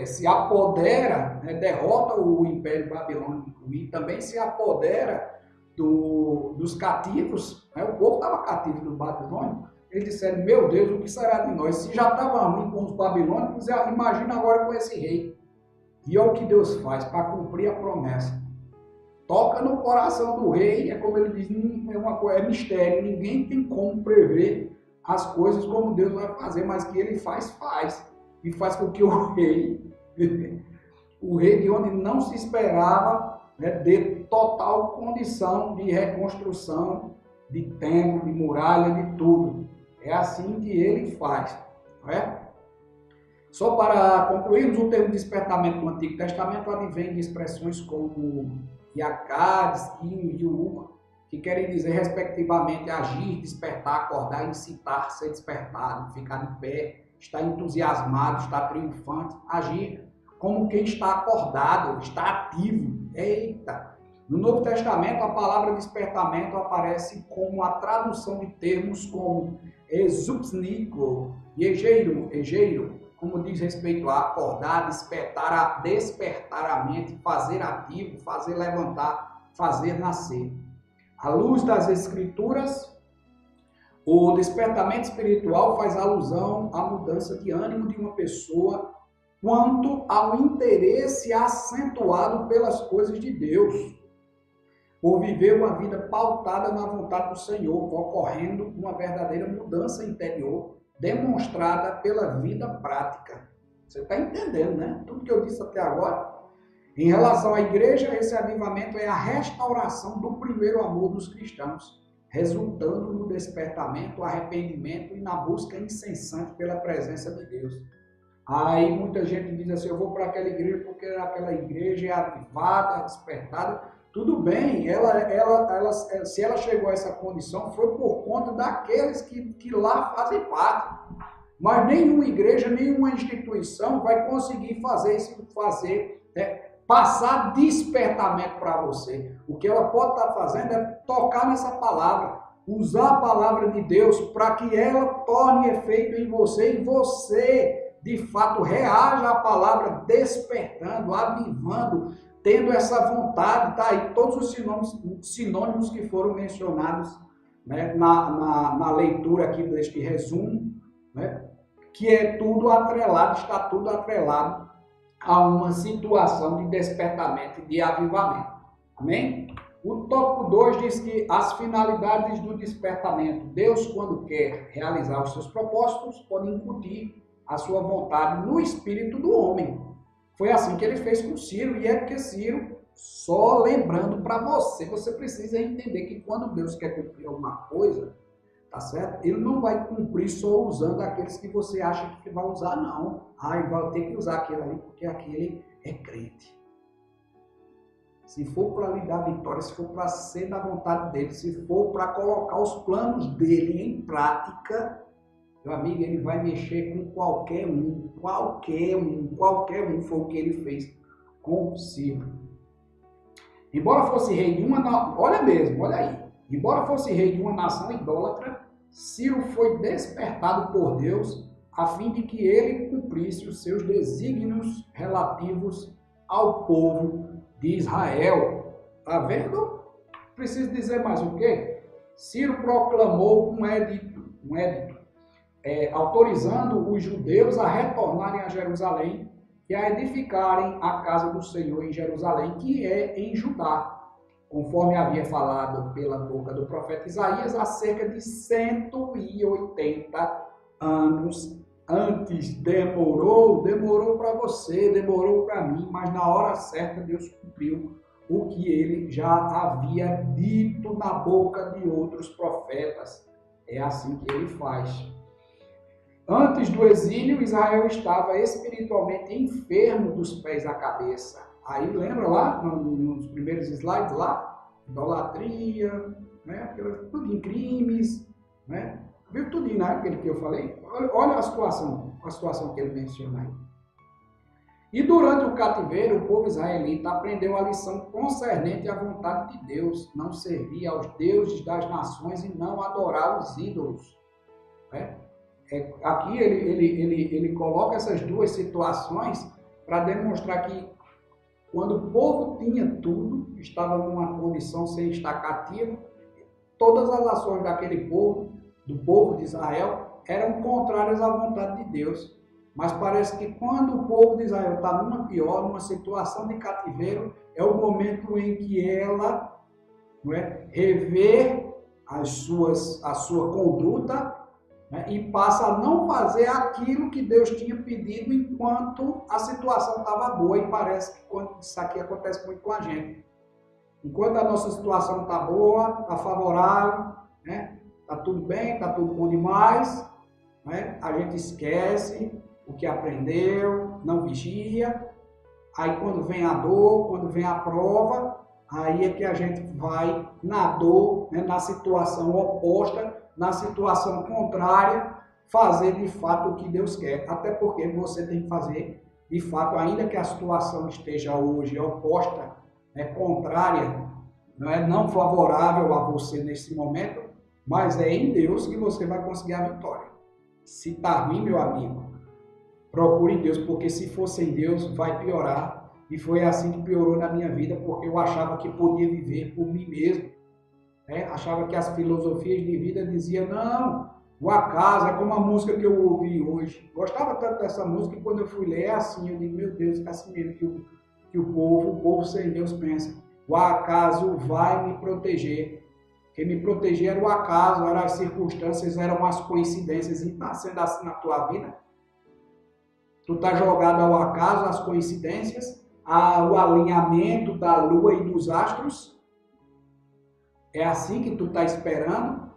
se apodera, derrota o Império Babilônico e também se apodera dos cativos, o povo estava cativo do Babilônio, eles disseram, meu Deus, o que será de nós? Se já estava ruim com os babilônicos, imagina agora com esse rei. E olha o que Deus faz para cumprir a promessa. Toca no coração do rei, é como ele diz, é mistério, ninguém tem como prever as coisas como Deus vai fazer, mas que ele faz. E faz com que o rei de onde não se esperava, dê total condição de reconstrução de templo, de muralha, de tudo. É assim que ele faz. Não é? Só para concluirmos, o termo despertamento no Antigo Testamento advém de expressões como Iacades, Kim e Ur, que querem dizer, respectivamente, agir, despertar, acordar, incitar, ser despertado, ficar de pé, estar entusiasmado, estar triunfante, agir como quem está acordado, está ativo. Eita! No Novo Testamento, a palavra despertamento aparece como a tradução de termos como exupsnico e egeiro, como diz respeito a acordar, despertar a mente, fazer ativo, fazer levantar, fazer nascer. À luz das Escrituras, o despertamento espiritual faz alusão à mudança de ânimo de uma pessoa quanto ao interesse acentuado pelas coisas de Deus, por viver uma vida pautada na vontade do Senhor, ocorrendo uma verdadeira mudança interior, demonstrada pela vida prática. Você está entendendo, né? Tudo que eu disse até agora. Em relação à igreja, esse avivamento é a restauração do primeiro amor dos cristãos, resultando no despertamento, arrependimento e na busca incessante pela presença de Deus. Aí muita gente diz assim, eu vou para aquela igreja porque aquela igreja é avivada, despertada. Tudo bem, se ela chegou a essa condição, foi por conta daqueles que lá fazem parte. Mas nenhuma igreja, nenhuma instituição vai conseguir passar despertamento para você. O que ela pode estar fazendo é tocar nessa palavra, usar a palavra de Deus para que ela torne efeito em você e você, de fato, reaja à palavra, despertando, avivando, tendo essa vontade. Tá aí todos os sinônimos que foram mencionados, né, na leitura aqui deste resumo, né, que é tudo atrelado, está tudo atrelado a uma situação de despertamento e de avivamento. Amém? O tópico 2 diz que as finalidades do despertamento. Deus, quando quer realizar os seus propósitos, pode incutir a sua vontade no espírito do homem. Foi assim que ele fez com Ciro, e é porque Ciro, só lembrando para você, você precisa entender que quando Deus quer cumprir alguma coisa, tá certo? Ele não vai cumprir só usando aqueles que você acha que vai usar, não. Ele vai ter que usar aquele ali, porque aquele é crente. Se for para lhe dar vitória, se for para ser da vontade dele, se for para colocar os planos dele em prática, meu amigo, ele vai mexer com qualquer um foi o que ele fez com Ciro. Embora fosse rei de uma nação, olha aí, embora fosse rei de uma nação idólatra, Ciro foi despertado por Deus a fim de que ele cumprisse os seus desígnios relativos ao povo de Israel. Está vendo? Preciso dizer mais o quê? Ciro proclamou um edito autorizando os judeus a retornarem a Jerusalém e a edificarem a casa do Senhor em Jerusalém, que é em Judá, conforme havia falado pela boca do profeta Isaías, há cerca de 180 anos antes. Demorou para você, demorou para mim, mas na hora certa Deus cumpriu o que ele já havia dito na boca de outros profetas. É assim que ele faz. Antes do exílio, Israel estava espiritualmente enfermo dos pés à cabeça. Aí lembra lá, nos primeiros slides lá, idolatria, né? Tudo em crimes, né? Viu tudo, né? Aquele que eu falei? Olha a situação que ele menciona aí. E durante o cativeiro, o povo israelita aprendeu a lição concernente à vontade de Deus, não servir aos deuses das nações e não adorar os ídolos. Né? Aqui ele coloca essas duas situações para demonstrar que quando o povo tinha tudo, estava numa condição sem estar cativo, todas as ações daquele povo, do povo de Israel, eram contrárias à vontade de Deus. Mas parece que quando o povo de Israel está numa situação de cativeiro, é o momento em que ela, não é, revê a sua conduta, né, e passa a não fazer aquilo que Deus tinha pedido enquanto a situação estava boa. E parece que isso aqui acontece muito com a gente. Enquanto a nossa situação está boa, está favorável, né, está tudo bem, está tudo bom demais, né, a gente esquece o que aprendeu, não vigia. Aí quando vem a dor, quando vem a prova, aí é que a gente vai na dor, né, na situação oposta, na situação contrária, fazer de fato o que Deus quer. Até porque você tem que fazer de fato, ainda que a situação esteja hoje oposta, né, contrária, não favorável a você nesse momento, mas é em Deus que você vai conseguir a vitória. Se está ruim, meu amigo, procure Deus, porque se fosse em Deus, vai piorar. E foi assim que piorou na minha vida, porque eu achava que podia viver por mim mesmo. Achava que as filosofias de vida diziam, não, o acaso, é como a música que eu ouvi hoje. Gostava tanto dessa música que quando eu fui ler é assim, eu digo, meu Deus, é assim mesmo que o povo sem Deus pensa. O acaso vai me proteger. Quem me protegia era o acaso, eram as circunstâncias, eram as coincidências. E está sendo assim na tua vida? Tu está jogado ao acaso, às coincidências, ao alinhamento da lua e dos astros? É assim que tu está esperando?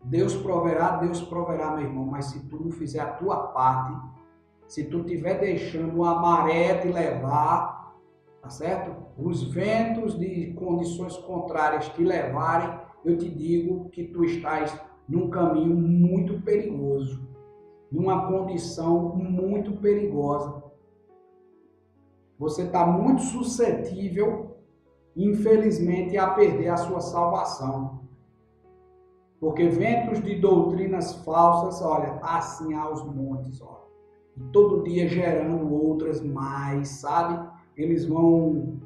Deus proverá, meu irmão, mas se tu não fizer a tua parte, se tu estiver deixando a maré te levar, tá certo? Os ventos de condições contrárias te levarem, eu te digo que tu estás num caminho muito perigoso, numa condição muito perigosa. Você está muito suscetível, infelizmente, a perder a sua salvação. Porque ventos de doutrinas falsas, olha, tá assim aos montes, olha. E todo dia gerando outras mais, sabe? Eles vão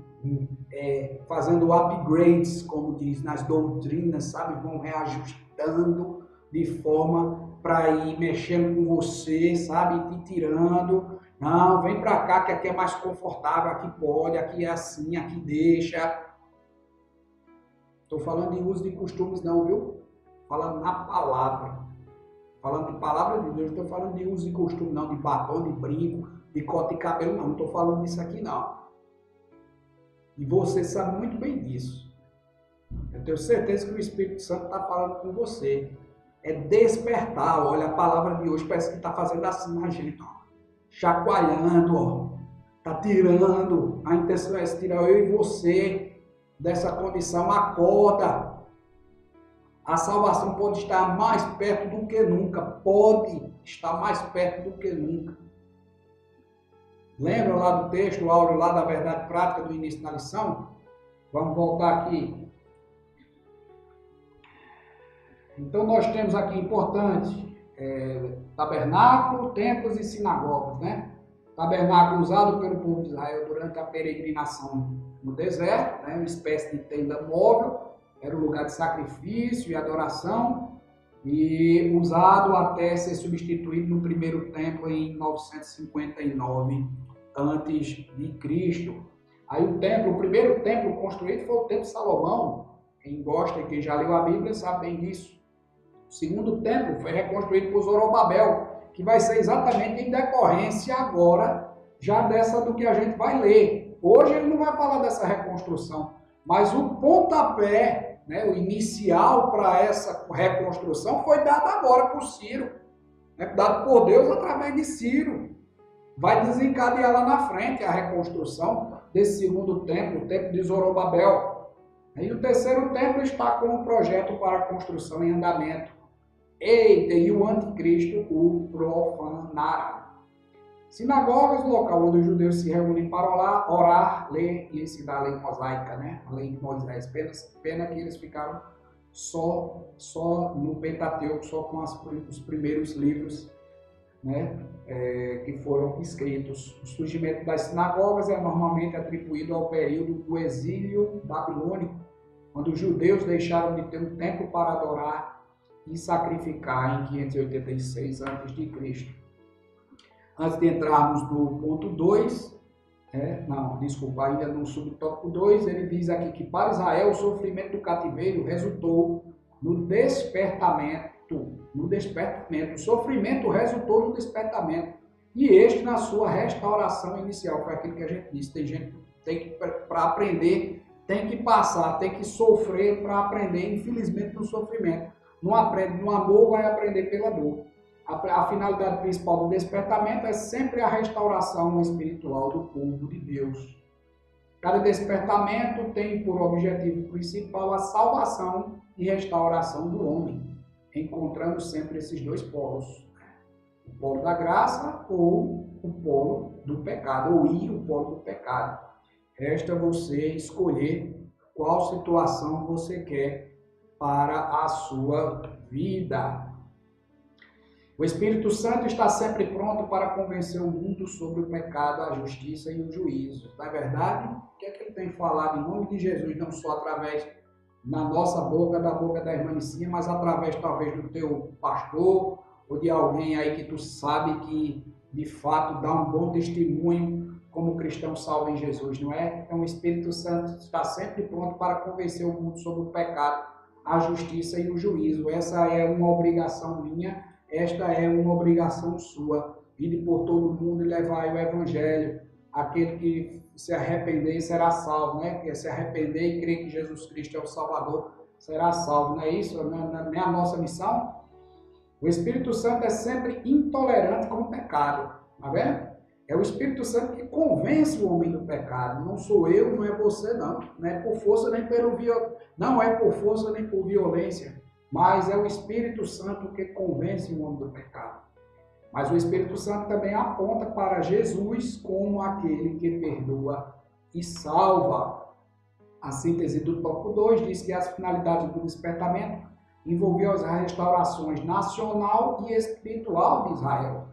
fazendo upgrades, como diz, nas doutrinas, sabe? Vão reajustando de forma para ir mexendo com você, sabe? Te tirando. Não, vem para cá que aqui é mais confortável, aqui pode, aqui é assim, aqui deixa. Estou falando de uso de costumes não, viu? Falando na palavra. Falando de palavra de Deus, não estou falando de uso de costume não, de batom, de brinco, de corte de cabelo não estou falando disso aqui não. E você sabe muito bem disso. Eu tenho certeza que o Espírito Santo está falando com você. É despertar, olha, a palavra de hoje parece que está fazendo assim na gente, ó. Chacoalhando, ó. Está tirando, a intenção é tirar eu e você dessa condição, acorda. A salvação pode estar mais perto do que nunca, pode estar mais perto do que nunca. Lembra lá do texto, o áudio lá da verdade prática do início da lição? Vamos voltar aqui. Então nós temos aqui, importante, tabernáculo, templos e sinagogas, né? Tabernáculo usado pelo povo de Israel durante a peregrinação no deserto, né? Uma espécie de tenda móvel, era um lugar de sacrifício e adoração, e usado até ser substituído no primeiro templo em 959 a.C. Aí o primeiro templo construído foi o Templo de Salomão. Quem gosta e quem já leu a Bíblia sabe bem disso. O segundo templo foi reconstruído por Zorobabel, que vai ser exatamente em decorrência agora, já dessa do que a gente vai ler. Hoje ele não vai falar dessa reconstrução, mas o pontapé, né, o inicial para essa reconstrução foi dado agora por Ciro, né, dado por Deus através de Ciro. Vai desencadear lá na frente a reconstrução desse segundo templo, o templo de Zorobabel. E o terceiro templo está com um projeto para a construção em andamento. Eita, e o anticristo o profanará. Sinagogas, local onde os judeus se reúnem para orar, ler e ensinar a lei mosaica, né? A lei de Moisés. Pena que eles ficaram só no Pentateuco, só com os primeiros livros, né? Que foram escritos. O surgimento das sinagogas é normalmente atribuído ao período do exílio babilônico, quando os judeus deixaram de ter um templo para adorar e sacrificar em 586 a.C. Antes de entrarmos no ponto 2, ainda no subtópico 2, ele diz aqui que para Israel o sofrimento do cativeiro resultou no despertamento. O sofrimento resultou no despertamento. E este na sua restauração inicial. Foi aquilo que a gente disse. Tem gente que para aprender, tem que passar, tem que sofrer para aprender, infelizmente, no sofrimento. Não aprende no amor, vai aprender pela dor. A finalidade principal do despertamento é sempre a restauração espiritual do povo de Deus. Cada despertamento tem por objetivo principal a salvação e restauração do homem, encontrando sempre esses dois polos. O polo da graça ou o polo do pecado, ou o polo do pecado. Resta você escolher qual situação você quer para a sua vida. O Espírito Santo está sempre pronto para convencer o mundo sobre o pecado, a justiça e o juízo. Na verdade, o que é que ele tem falado em nome de Jesus, não só através na nossa boca, da boca da irmã Nicinha, mas através talvez do teu pastor ou de alguém aí que tu sabe que de fato dá um bom testemunho como cristão salvo em Jesus, não é? Então o Espírito Santo está sempre pronto para convencer o mundo sobre o pecado, a justiça e o juízo. Essa é uma obrigação minha. Esta é uma obrigação sua, ir por todo mundo e levar o Evangelho. Aquele que se arrepender será salvo, né? Que se arrepender e crer que Jesus Cristo é o Salvador será salvo, não é isso? Não é a nossa missão? O Espírito Santo é sempre intolerante com o pecado, tá vendo? É o Espírito Santo que convence o homem do pecado. Não sou eu, não é você, não. Não é por força nem não é por força nem por violência. Mas é o Espírito Santo que convence o homem do pecado. Mas o Espírito Santo também aponta para Jesus como aquele que perdoa e salva. A síntese do tópico 2 diz que as finalidades do despertamento envolviam as restaurações nacional e espiritual de Israel.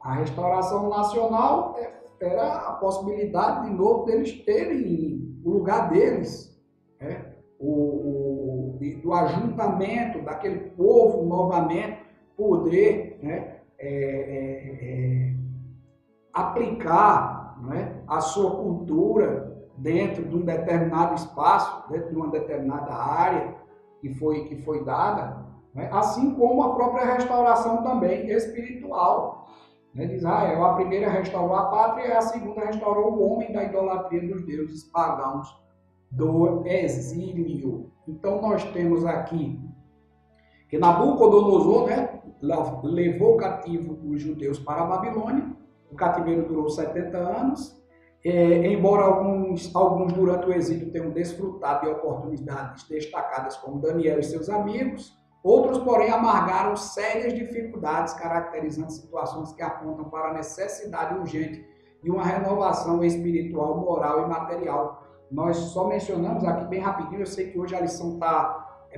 A restauração nacional era a possibilidade de novo deles terem o lugar deles, do ajuntamento daquele povo novamente poder aplicar a sua cultura dentro de um determinado espaço, dentro de uma determinada área que foi dada, assim como a própria restauração também espiritual de Israel. A primeira restaurou a pátria e a segunda restaurou o homem da idolatria dos deuses pagãos do exílio. Então nós temos aqui que Nabucodonosor levou cativo os judeus para a Babilônia. O cativeiro durou 70 anos. Embora alguns durante o exílio tenham desfrutado de oportunidades destacadas como Daniel e seus amigos, outros, porém, amargaram sérias dificuldades, caracterizando situações que apontam para a necessidade urgente de uma renovação espiritual, moral e material. Nós só mencionamos aqui bem rapidinho, eu sei que hoje a lição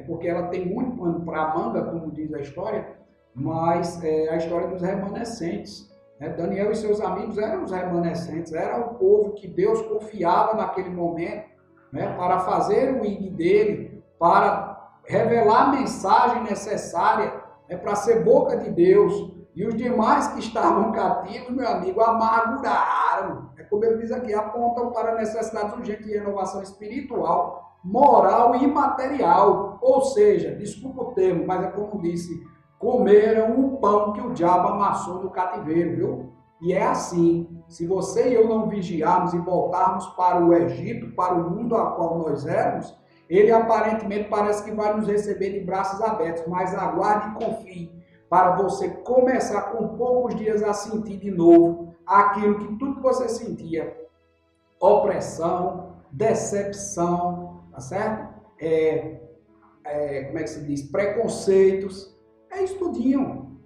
porque ela tem muito pano para a manga, como diz a história, mas a história dos remanescentes. Né? Daniel e seus amigos eram os remanescentes, era o povo que Deus confiava naquele momento, né, para fazer o ID dele, para revelar a mensagem necessária, né, para ser boca de Deus. E os demais que estavam cativos, meu amigo, amarguraram. É como ele diz aqui, apontam para a necessidade urgente de renovação espiritual, moral e material. Ou seja, desculpa o termo, mas é como disse, comeram o pão que o diabo amassou no cativeiro, viu? E é assim, se você e eu não vigiarmos e voltarmos para o Egito, para o mundo a qual nós éramos, ele aparentemente parece que vai nos receber de braços abertos, mas aguarde e confie, para você começar com poucos dias a sentir de novo aquilo que tudo que você sentia, opressão, decepção, tá certo? Como é que se diz? Preconceitos, é estudinho.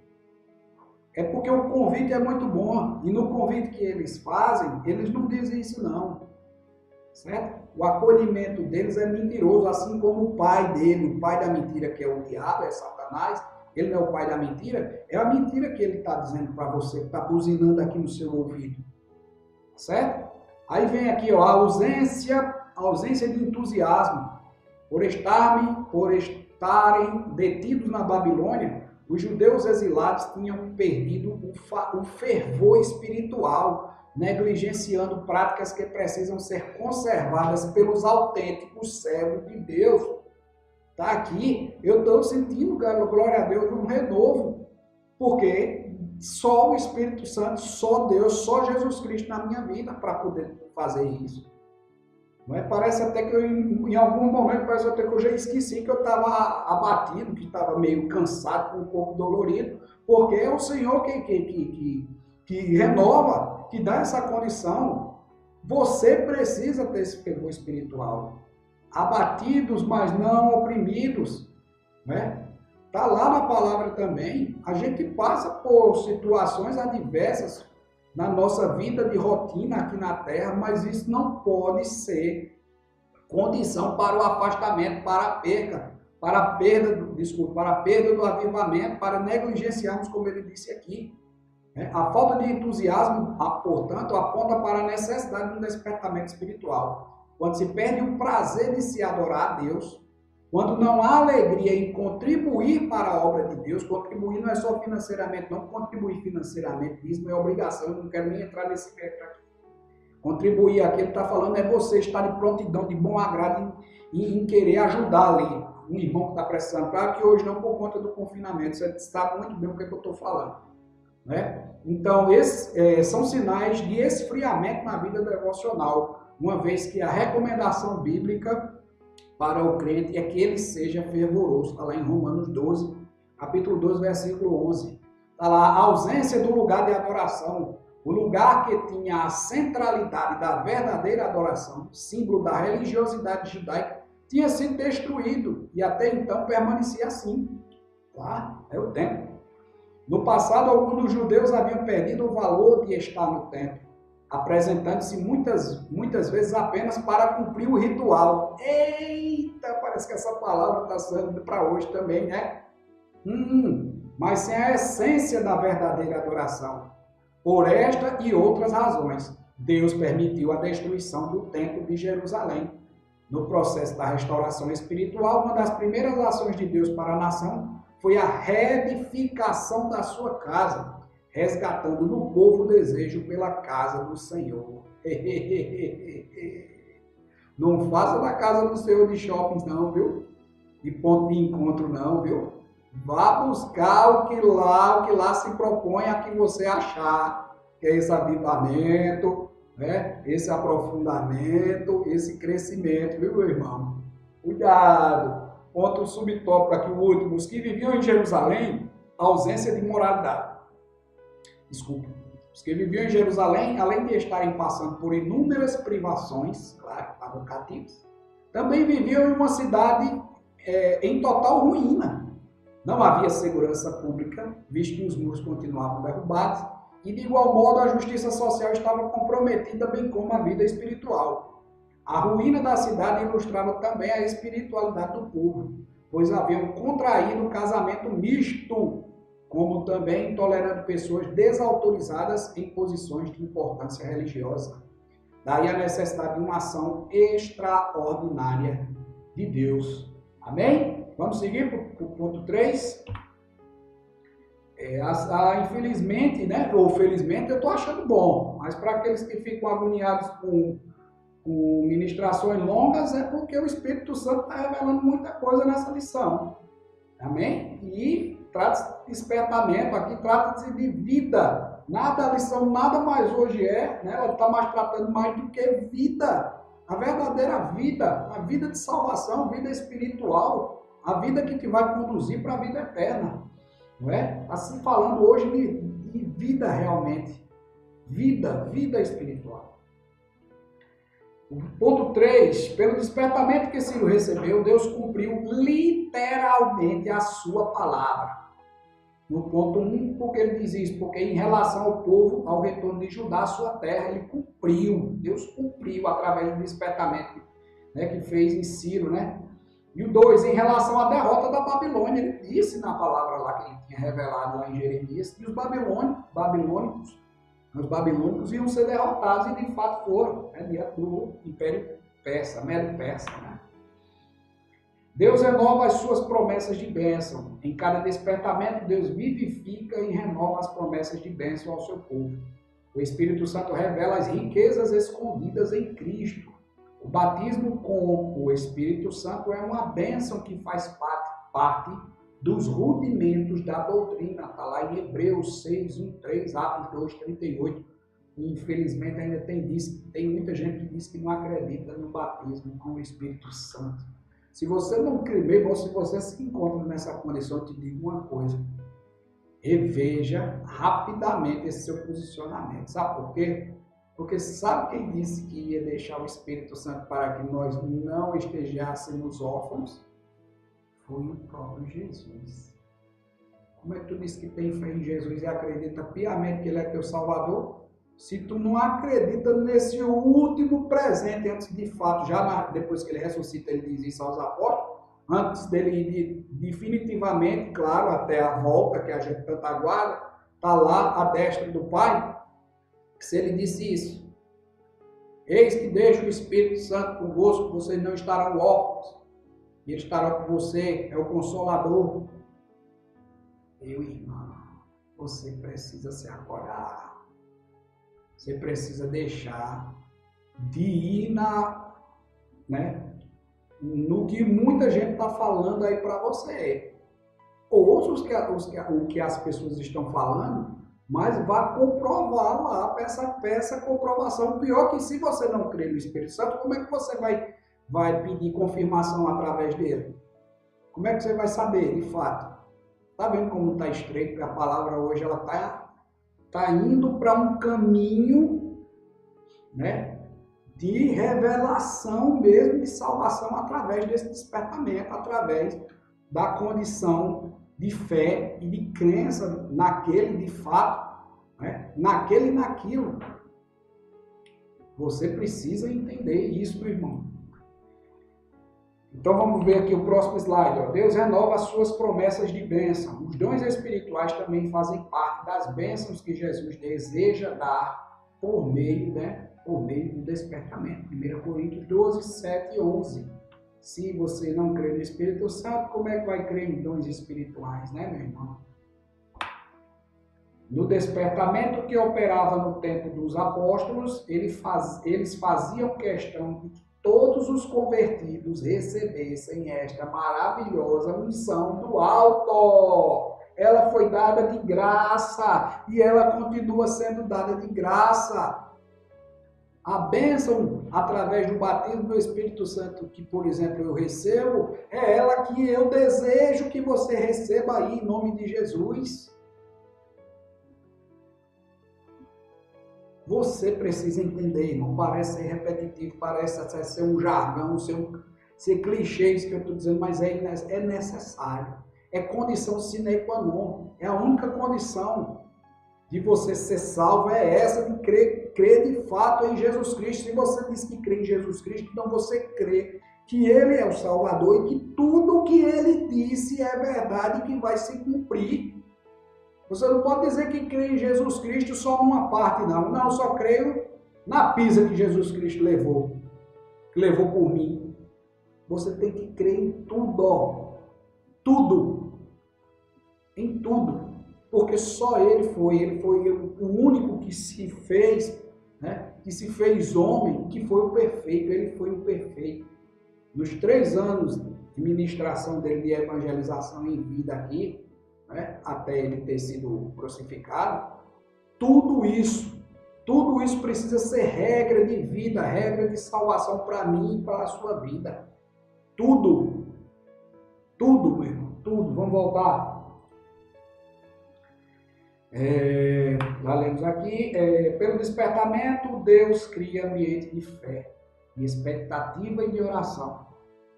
É porque o convite é muito bom, e no convite que eles fazem, eles não dizem isso não, certo? O acolhimento deles é mentiroso, assim como o pai dele, o pai da mentira, que é o diabo, é Satanás. Ele não é o pai da mentira, é a mentira que ele está dizendo para você, que está buzinando aqui no seu ouvido. Certo? Aí vem aqui, ó, a ausência de entusiasmo. Por estarem detidos na Babilônia, os judeus exilados tinham perdido o fervor espiritual, negligenciando práticas que precisam ser conservadas pelos autênticos servos de Deus. Tá aqui, eu estou sentindo, glória a Deus, um renovo, porque só o Espírito Santo, só Deus, só Jesus Cristo na minha vida para poder fazer isso. Não é? Parece até que eu, em algum momento, parece até que eu já esqueci que eu estava abatido, que estava meio cansado, com o corpo dolorido, porque é o Senhor que renova, que dá essa condição. Você precisa ter esse fervor espiritual. Abatidos, mas não oprimidos, né? Tá lá na palavra também. A gente passa por situações adversas na nossa vida de rotina aqui na terra, mas isso não pode ser condição para o afastamento, para a perda, para a perda do avivamento, para negligenciarmos, como ele disse aqui. A falta de entusiasmo, portanto, aponta para a necessidade de um despertamento espiritual. Quando se perde o prazer de se adorar a Deus, quando não há alegria em contribuir para a obra de Deus, contribuir não é só financeiramente, não, contribuir financeiramente, isso não é obrigação, eu não quero nem entrar nesse mérito aqui. Contribuir aqui, ele está falando, é você estar de prontidão, de bom agrado em querer ajudar ali um irmão que está precisando. Claro que hoje não por conta do confinamento, você sabe muito bem o que eu estou falando. Né? Então, esses são sinais de esfriamento na vida devocional, uma vez que a recomendação bíblica para o crente é que ele seja fervoroso. Está lá em Romanos 12, capítulo 12, versículo 11. Está lá a ausência do lugar de adoração, o lugar que tinha a centralidade da verdadeira adoração, símbolo da religiosidade judaica, tinha sido destruído e até então permanecia assim. Tá? É o templo. No passado, alguns dos judeus haviam perdido o valor de estar no templo, apresentando-se muitas vezes apenas para cumprir o ritual. Eita, parece que essa palavra está sendo para hoje também, né? Mas sem a essência da verdadeira adoração. Por esta e outras razões, Deus permitiu a destruição do templo de Jerusalém. No processo da restauração espiritual, uma das primeiras ações de Deus para a nação foi a reedificação da sua casa, resgatando no povo o desejo pela casa do Senhor. Não faça da casa do Senhor de shoppings não, viu? De ponto de encontro não, viu? Vá buscar o que lá se propõe a que você achar, que é esse avivamento, né? Esse aprofundamento, esse crescimento, viu, meu irmão? Cuidado! Ponto subtópico aqui, o último. Os que viviam em Jerusalém, ausência de moralidade. Desculpa. Os que viviam em Jerusalém, além de estarem passando por inúmeras privações, claro, estavam cativos, também viviam em uma cidade em total ruína. Não havia segurança pública, visto que os muros continuavam derrubados, e de igual modo a justiça social estava comprometida, bem como a vida espiritual. A ruína da cidade ilustrava também a espiritualidade do povo, pois haviam contraído um casamento misto como também tolerando pessoas desautorizadas em posições de importância religiosa. Daí a necessidade de uma ação extraordinária de Deus. Amém? Vamos seguir para o ponto 3. Infelizmente, né, ou felizmente, eu estou achando bom, mas para aqueles que ficam agoniados com ministrações longas, é porque o Espírito Santo está revelando muita coisa nessa lição. Amém? E trata-se de despertamento, aqui trata-se de vida. A lição nada mais hoje né, ela está mais tratando mais do que vida. A verdadeira vida, a vida de salvação, vida espiritual, a vida que te vai conduzir para a vida eterna. Não é? Assim falando hoje de vida realmente. Vida espiritual. O ponto 3, pelo despertamento que Ciro recebeu, Deus cumpriu literalmente a sua palavra. No ponto 1, porque ele diz isso? Porque em relação ao povo, ao retorno de Judá, à sua terra, ele cumpriu. Deus cumpriu através do despertamento, né, que fez em Ciro, né? E o 2, em relação à derrota da Babilônia, ele disse na palavra lá que ele tinha revelado lá em Jeremias, que os babilônicos iam ser derrotados, e de fato foram, né, diante do Império Persa, Medo-Persa. Né? Deus renova as suas promessas de bênção. Em cada despertamento, Deus vivifica e renova as promessas de bênção ao seu povo. O Espírito Santo revela as riquezas escondidas em Cristo. O batismo com o Espírito Santo é uma bênção que faz parte dos rudimentos da doutrina. Está lá em Hebreus 6, 1, 3, Atos 2, 38. E, infelizmente ainda tem muita gente que diz que não acredita no batismo com o Espírito Santo. Se você não crê mesmo, ou se você se encontra nessa condição, eu te digo uma coisa. Reveja rapidamente esse seu posicionamento. Sabe por quê? Porque sabe quem disse que ia deixar o Espírito Santo para que nós não estejamos órfãos? Foi o próprio Jesus. Como é que tu disse que tem fé em Jesus e acredita piamente que Ele é teu Salvador? Se tu não acredita nesse último presente, antes de fato, depois que Ele ressuscita, Ele diz isso aos apóstolos, antes dele ir definitivamente, claro, até a volta que a gente tanto aguarda, está lá à destra do Pai. Se ele disse isso, eis que deixo o Espírito Santo convosco, vocês não estarão órfãos, e ele estará com você, é o Consolador. Meu irmão, você precisa se acordar, você precisa deixar de ir no que muita gente está falando aí para você. Ouça o que as pessoas estão falando, mas vá comprovar lá, peça comprovação. Pior que se você não crê no Espírito Santo, como é que você vai pedir confirmação através dele? Como é que você vai saber, de fato? Está vendo como está estreito? Que a palavra hoje ela tá indo para um caminho, né, de revelação mesmo, de salvação através desse despertamento, através da condição de fé e de crença naquele, de fato, né? Naquele e naquilo. Você precisa entender isso, meu irmão. Então vamos ver aqui o próximo slide. Ó. Deus renova as suas promessas de bênção. Os dons espirituais também fazem parte das bênçãos que Jesus deseja dar por meio do despertamento. 1 Coríntios 12, 7 e 11. Se você não crê no Espírito Santo, como é que vai crer em dons espirituais, né, meu irmão? No despertamento que operava no tempo dos apóstolos, eles faziam questão de que todos os convertidos recebessem esta maravilhosa unção do alto. Ela foi dada de graça e ela continua sendo dada de graça. A bênção através do batismo do Espírito Santo, que, por exemplo, eu recebo, é ela que eu desejo que você receba aí, em nome de Jesus. Você precisa entender, irmão. Parece ser repetitivo, parece ser um jargão, ser clichê isso que eu estou dizendo, mas é necessário. É condição sine qua non. É a única condição de você ser salvo, é essa de crer de fato em Jesus Cristo. Se você diz que crê em Jesus Cristo, então você crê que Ele é o Salvador e que tudo o que Ele disse é verdade e que vai se cumprir. Você não pode dizer que crê em Jesus Cristo só numa parte, não. Não, eu só creio na pisa que Jesus Cristo levou, que levou por mim. Você tem que crer em tudo, ó. Tudo. Em tudo. Porque só ele foi o único que se fez, né? Que se fez homem, que foi o perfeito. Ele foi o perfeito. Nos 3 anos de ministração dele, de evangelização em vida aqui, né, até ele ter sido crucificado, tudo isso precisa ser regra de vida, regra de salvação para mim e para a sua vida. Tudo, meu irmão, tudo. Vamos voltar. Já lemos aqui, pelo despertamento, Deus cria ambiente de fé, de expectativa e de oração.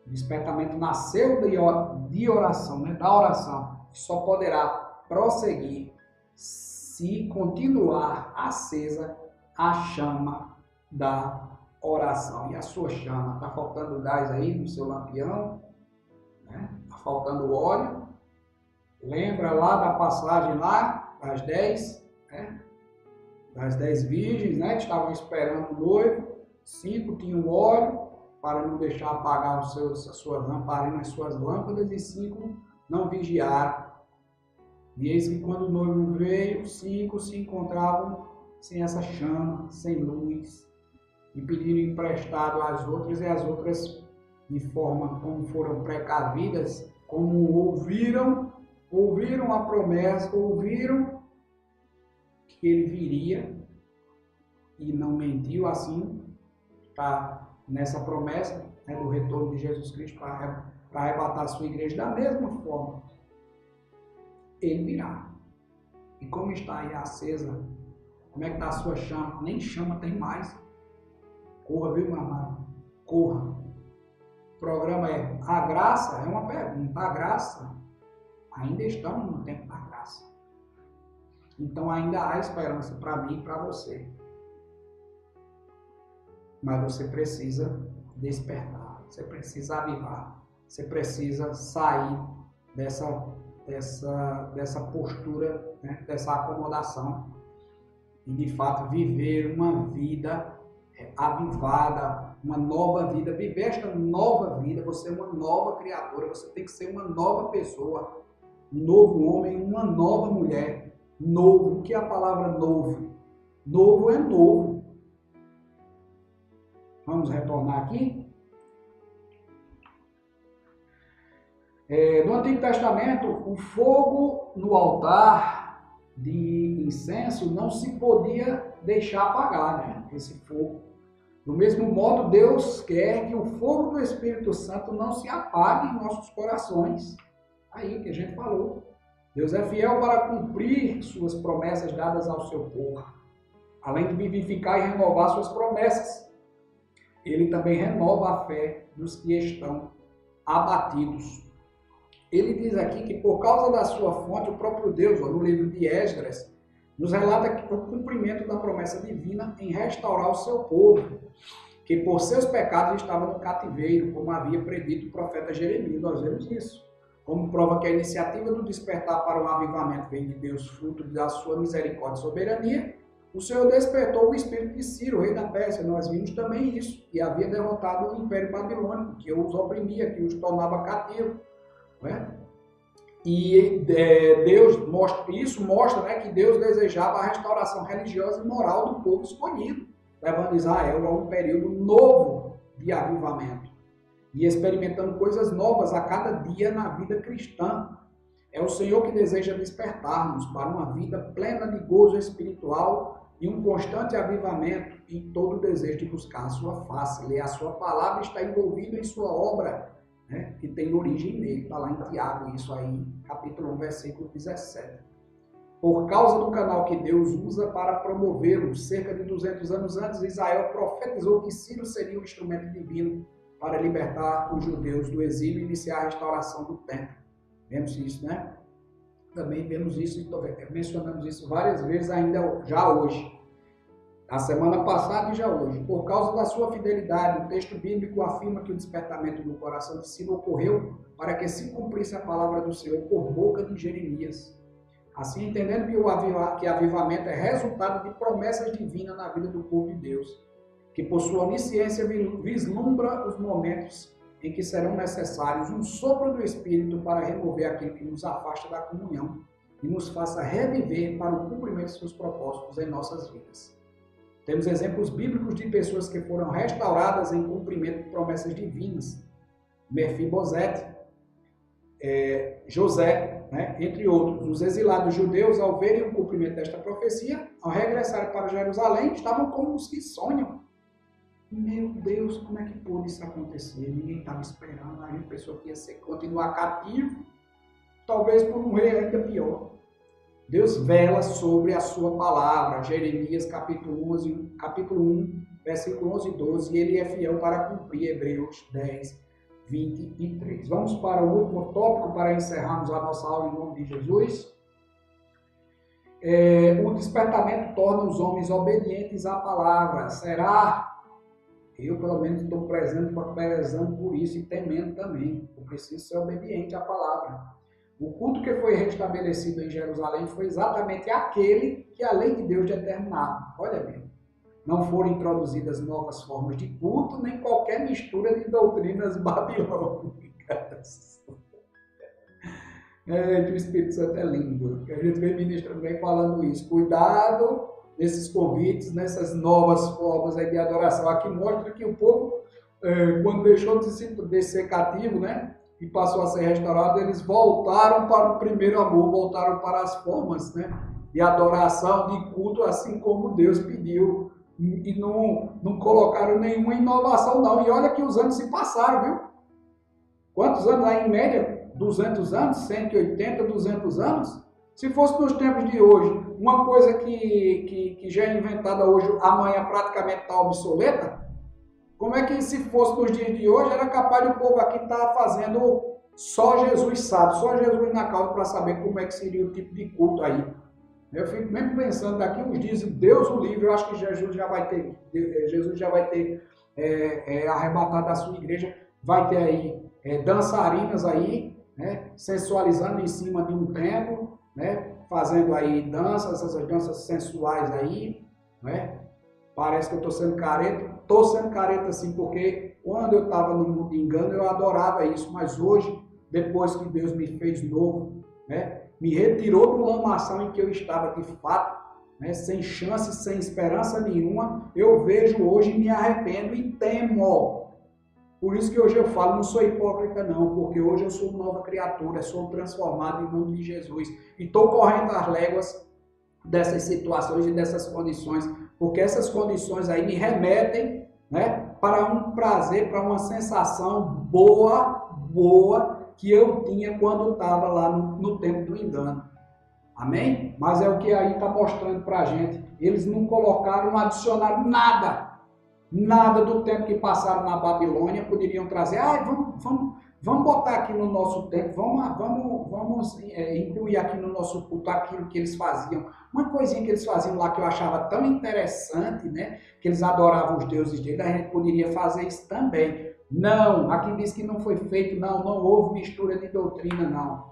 O despertamento nasceu de oração, né? Da oração. Só poderá prosseguir se continuar acesa a chama da oração. E a sua chama, está faltando gás aí no seu lampião, né? Está faltando óleo. Lembra lá da passagem lá, das 10, né? Das 10 virgens, né? Que estavam esperando o noivo. 5 tinham óleo para não deixar apagar as suas lamparinas, as suas lâmpadas, e 5 não vigiaram. E eis que quando o noivo veio, 5 se encontravam sem essa chama, sem luz, e pediram emprestado às outras, e as outras, de forma como foram precavidas, como ouviram a promessa, ouviram que ele viria e não mentiu, assim está nessa promessa, né, do retorno de Jesus Cristo para arrebatar a sua igreja. Da mesma forma, ele virá. E como está aí acesa, como é que está a sua chama? Nem chama tem mais. Corra, viu, meu amado? Corra. O programa é: a graça? É uma pergunta. A graça? Ainda estamos no tempo da graça. Então ainda há esperança para mim e para você. Mas você precisa despertar, você precisa avivar, você precisa sair dessa postura, né, dessa acomodação, e de fato viver uma vida avivada, uma nova vida. Viver esta nova vida, você é uma nova criatura, você tem que ser uma nova pessoa, um novo homem, uma nova mulher. Novo, o que é a palavra novo? Novo é novo. Vamos retornar aqui. No Antigo Testamento, o fogo no altar de incenso não se podia deixar apagar, né? Esse fogo. Do mesmo modo, Deus quer que o fogo do Espírito Santo não se apague em nossos corações. Aí o que a gente falou. Deus é fiel para cumprir suas promessas dadas ao seu povo, além de vivificar e renovar suas promessas. Ele também renova a fé dos que estão abatidos. Ele diz aqui que por causa da sua fonte, o próprio Deus, no livro de Esdras, nos relata o cumprimento da promessa divina em restaurar o seu povo, que por seus pecados estava no cativeiro, como havia predito o profeta Jeremias. Nós vemos isso. Como prova que a iniciativa do despertar para o avivamento vem de Deus, fruto da sua misericórdia e soberania, o Senhor despertou o espírito de Ciro, rei da Pérsia. Nós vimos também isso, e havia derrotado o Império Babilônico, que os oprimia, que os tornava cativos. Né? E isso mostra, né, que Deus desejava a restauração religiosa e moral do povo escolhido, levando Israel a um período novo de avivamento e experimentando coisas novas a cada dia na vida cristã. É o Senhor que deseja despertar-nos para uma vida plena de gozo espiritual e um constante avivamento e todo o desejo de buscar a sua face. Ler a sua palavra, está envolvido em sua obra, né, que tem origem nele. Está lá em Tiago, isso aí, capítulo 1, versículo 17. Por causa do canal que Deus usa para promovê-lo, cerca de 200 anos antes, Israel profetizou que Ciro seria o instrumento divino para libertar os judeus do exílio e iniciar a restauração do templo. Vemos isso, né? Também vemos isso, mencionamos isso várias vezes ainda já hoje. A semana passada e já hoje. Por causa da sua fidelidade, o texto bíblico afirma que o despertamento do coração de Ciro ocorreu para que se cumprisse a palavra do Senhor por boca de Jeremias. Assim, entendendo que avivamento é resultado de promessas divinas na vida do povo de Deus, que por sua onisciência vislumbra os momentos em que serão necessários um sopro do Espírito para remover aquilo que nos afasta da comunhão e nos faça reviver para o cumprimento de seus propósitos em nossas vidas. Temos exemplos bíblicos de pessoas que foram restauradas em cumprimento de promessas divinas. Mefibosete, José, né, entre outros. Os exilados judeus, ao verem o cumprimento desta profecia, ao regressarem para Jerusalém, estavam como os que sonham. Meu Deus, como é que pôde isso acontecer? Ninguém estava esperando, a gente pensou que ia continuar cativo, talvez por um rei ainda pior. Deus vela sobre a sua palavra, Jeremias capítulo 1, versículo 11 e 12, e ele é fiel para cumprir, Hebreus 10, 23. Vamos para o último tópico para encerrarmos a nossa aula em nome de Jesus. O despertamento torna os homens obedientes à palavra. Será? Eu, pelo menos, estou prezando por isso e temendo também. Eu preciso ser obediente à palavra. O culto que foi restabelecido em Jerusalém foi exatamente aquele que a lei de Deus determinava. Olha bem, não foram introduzidas novas formas de culto, nem qualquer mistura de doutrinas babilônicas. O Espírito Santo é lindo. A gente vem ministrando, vem falando isso. Cuidado nesses convites, nessas novas formas de adoração. Aqui mostra que o povo, quando deixou de ser cativo, né, e passou a ser restaurado, eles voltaram para o primeiro amor, voltaram para as formas, né, de adoração, de culto, assim como Deus pediu. E não colocaram nenhuma inovação, não. E olha que os anos se passaram, viu? Quantos anos aí, em média? 200 anos? 180, 200 anos? Se fosse nos tempos de hoje, uma coisa que já é inventada hoje, amanhã praticamente está obsoleta, como é que se fosse nos dias de hoje, era capaz do povo aqui estar fazendo só Jesus sabe, só Jesus na causa para saber como é que seria o tipo de culto aí. Eu fico mesmo pensando daqui uns dias, Deus o livre, eu acho que Jesus já vai ter arrebatado da sua igreja, vai ter aí dançarinas aí, né, sensualizando em cima de um templo, né, fazendo aí danças, essas danças sensuais aí, né? Parece que eu estou sendo careta sim, porque quando eu estava no mundo de engano eu adorava isso, mas hoje, depois que Deus me fez novo, né, me retirou do lamaçal em que eu estava de fato, né, sem chance, sem esperança nenhuma, eu vejo hoje e me arrependo e temo. Por isso que hoje eu falo, não sou hipócrita não, porque hoje eu sou nova criatura, sou transformado em nome de Jesus. E estou correndo as léguas dessas situações e dessas condições, porque essas condições aí me remetem, né, para um prazer, para uma sensação boa que eu tinha quando estava lá no tempo do engano. Amém? Mas é o que aí está mostrando para a gente. Eles não colocaram, não adicionaram nada do tempo que passaram na Babilônia, poderiam trazer, vamos botar aqui no nosso tempo, vamos incluir aqui no nosso culto aquilo que eles faziam. Uma coisinha que eles faziam lá que eu achava tão interessante, né, que eles adoravam os deuses deles, a gente poderia fazer isso também. Não, aqui diz que não foi feito, não houve mistura de doutrina, não.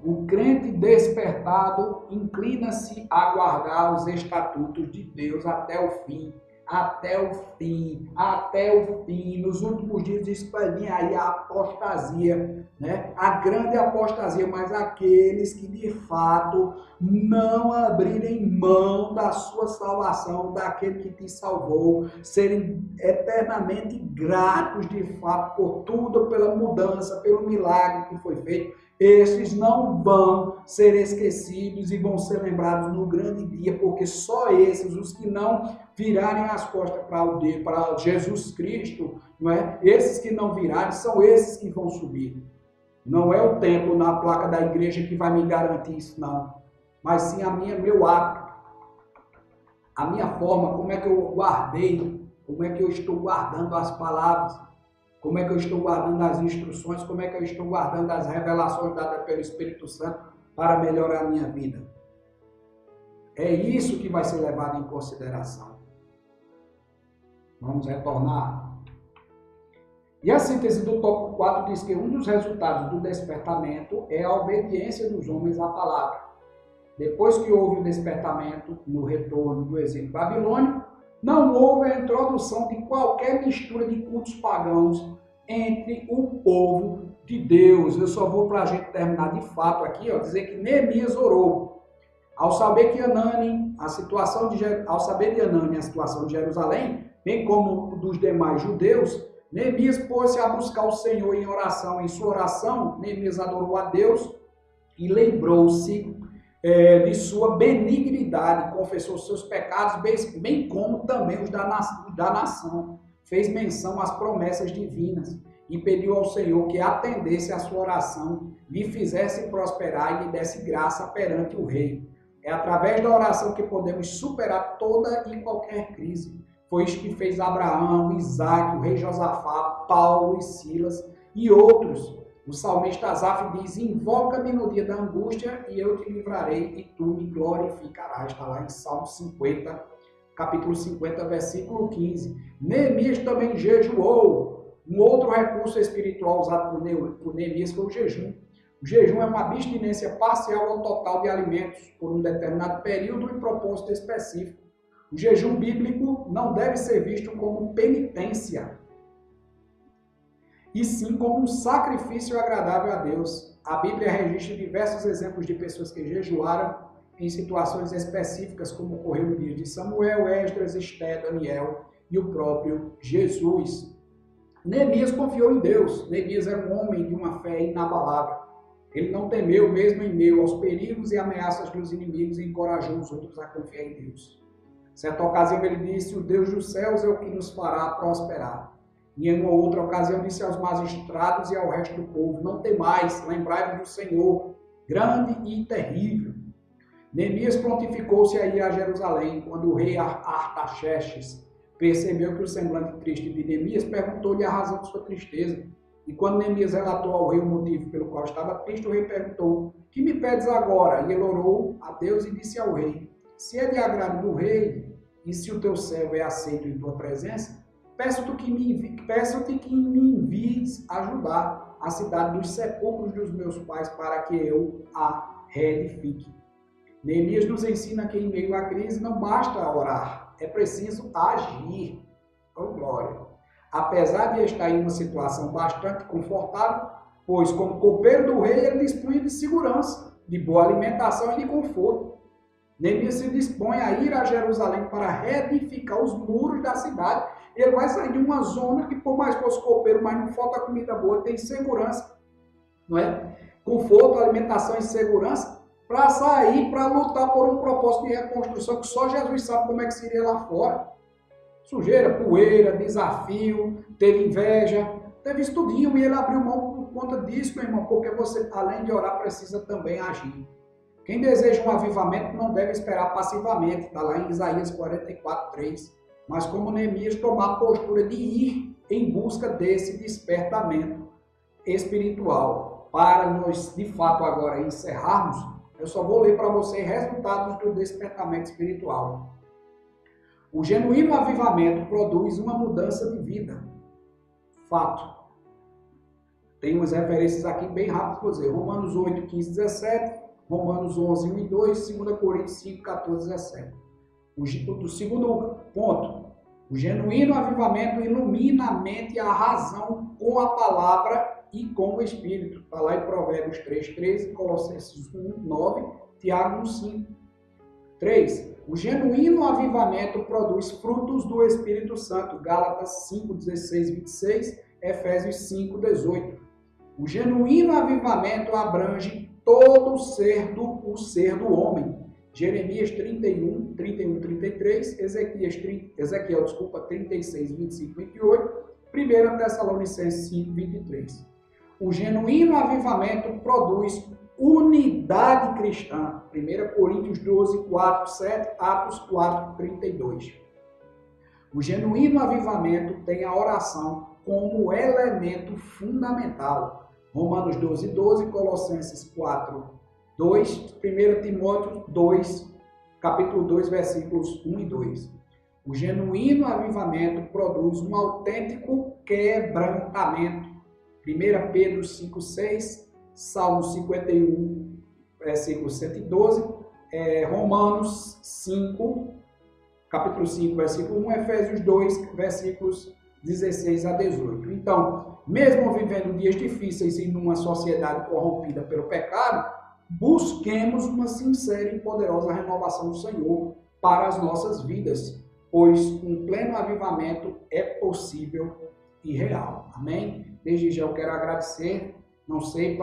O crente despertado inclina-se a guardar os estatutos de Deus até o fim. Até o fim, nos últimos dias diz que vai vir aí a apostasia, né? A grande apostasia, mas aqueles que de fato não abrirem mão da sua salvação, daquele que te salvou, serem eternamente gratos de fato por tudo, pela mudança, pelo milagre que foi feito, esses não vão ser esquecidos e vão ser lembrados no grande dia, porque só esses, os que não virarem as costas para Jesus Cristo, não é? Esses que não virarem, são esses que vão subir. Não é o templo na placa da igreja que vai me garantir isso, não. Mas sim meu ato, a minha forma, como é que eu guardei, como é que eu estou guardando as palavras, como é que eu estou guardando as instruções, como é que eu estou guardando as revelações dadas pelo Espírito Santo para melhorar a minha vida. É isso que vai ser levado em consideração. Vamos retornar. E a síntese do tópico 4 diz que um dos resultados do despertamento é a obediência dos homens à palavra. Depois que houve o despertamento no retorno do exílio babilônico, não houve a introdução de qualquer mistura de cultos pagãos entre o povo de Deus. Eu só vou para a gente terminar de fato aqui, dizer que Neemias orou. Ao saber de Anani a situação de Jerusalém, bem como dos demais judeus, Neemias pôs-se a buscar o Senhor em oração. Em sua oração, Neemias adorou a Deus e lembrou-se de sua benignidade, confessou seus pecados, bem como também os da nação. Fez menção às promessas divinas e pediu ao Senhor que atendesse a sua oração, lhe fizesse prosperar e lhe desse graça perante o rei. É através da oração que podemos superar toda e qualquer crise. Foi isso que fez Abraão, Isaac, o rei Josafá, Paulo e Silas e outros. O salmista Asaf diz: invoca-me no dia da angústia e eu te livrarei e tu me glorificarás. Está lá em Salmo 50, capítulo 50, versículo 15. Neemias também jejuou. Um outro recurso espiritual usado por Neemias foi o jejum. O jejum é uma abstinência parcial ou total de alimentos por um determinado período e propósito específico. O jejum bíblico não deve ser visto como penitência, e sim como um sacrifício agradável a Deus. A Bíblia registra diversos exemplos de pessoas que jejuaram em situações específicas, como ocorreu no dia de Samuel, Esdras, Esté, Daniel e o próprio Jesus. Neemias confiou em Deus. Neemias era um homem de uma fé inabalável. Ele não temeu, mesmo em meio aos perigos e ameaças dos inimigos, e encorajou os outros a confiar em Deus. Certa ocasião ele disse: o Deus dos céus é o que nos fará prosperar. E em uma outra ocasião disse aos magistrados e ao resto do povo: não temais, lembrai-vos do Senhor, grande e terrível. Neemias prontificou-se a ir a Jerusalém. Quando o rei Artaxerxes percebeu que o semblante triste de Neemias, perguntou-lhe a razão de sua tristeza. E quando Neemias relatou ao rei o motivo pelo qual estava triste, o rei perguntou: que me pedes agora? E ele orou a Deus e disse ao rei: se é de agrado do rei, e se o teu servo é aceito em tua presença, peço-te que me envies ajudar a cidade dos sepulcros dos meus pais, para que eu a reedifique. Neemias nos ensina que em meio à crise não basta orar, é preciso agir. Oh, glória! Apesar de estar em uma situação bastante confortável, pois como copeiro do rei ele dispunha de segurança, de boa alimentação e de conforto. Neemias se dispõe a ir a Jerusalém para reedificar os muros da cidade. Ele vai sair de uma zona que, por mais fosse copeiro, mas não falta comida boa, tem segurança, não é? Conforto, alimentação e segurança, para sair, para lutar por um propósito de reconstrução que só Jesus sabe como é que seria lá fora. Sujeira, poeira, desafio, teve inveja, teve estudinho, e ele abriu mão por conta disso, meu irmão, porque você, além de orar, precisa também agir. Quem deseja um avivamento não deve esperar passivamente, está lá em Isaías 44, 3. Mas como Neemias, tomar a postura de ir em busca desse despertamento espiritual. Para nós, de fato, agora encerrarmos, eu só vou ler para vocês resultados do despertamento espiritual. O genuíno avivamento produz uma mudança de vida. Fato. Tem umas referências aqui bem rápidas para dizer. Romanos 8, 15, 17, Romanos 11, 1 e 2, 2 Coríntios 5, 14, 17. O segundo ponto. O genuíno avivamento ilumina a mente e a razão com a palavra e com o Espírito. Está lá em Provérbios 3, 13, Colossenses 1, 9, Tiago 1, 5. 3. O genuíno avivamento produz frutos do Espírito Santo. Gálatas 5, 16, 26, Efésios 5, 18. O genuíno avivamento abrange todo o ser do homem. Jeremias 31, 33, Ezequiel 36, 25, 28, 1 Tessalonicenses 5, 23. O genuíno avivamento produz unidade cristã. 1 Coríntios 12, 4, 7, Atos 4, 32. O genuíno avivamento tem a oração como elemento fundamental. Romanos 12, 12, Colossenses 4, 2, 1 Timóteo 2, capítulo 2, versículos 1 e 2. O genuíno avivamento produz um autêntico quebrantamento. 1 Pedro 5,6, Salmo 51, versículo 112, Romanos 5, capítulo 5, versículo 1, Efésios 2, versículos 16 a 18. Então, mesmo vivendo dias difíceis em uma sociedade corrompida pelo pecado, busquemos uma sincera e poderosa renovação do Senhor para as nossas vidas, pois um pleno avivamento é possível e real. Amém? Desde já eu quero agradecer, não sei,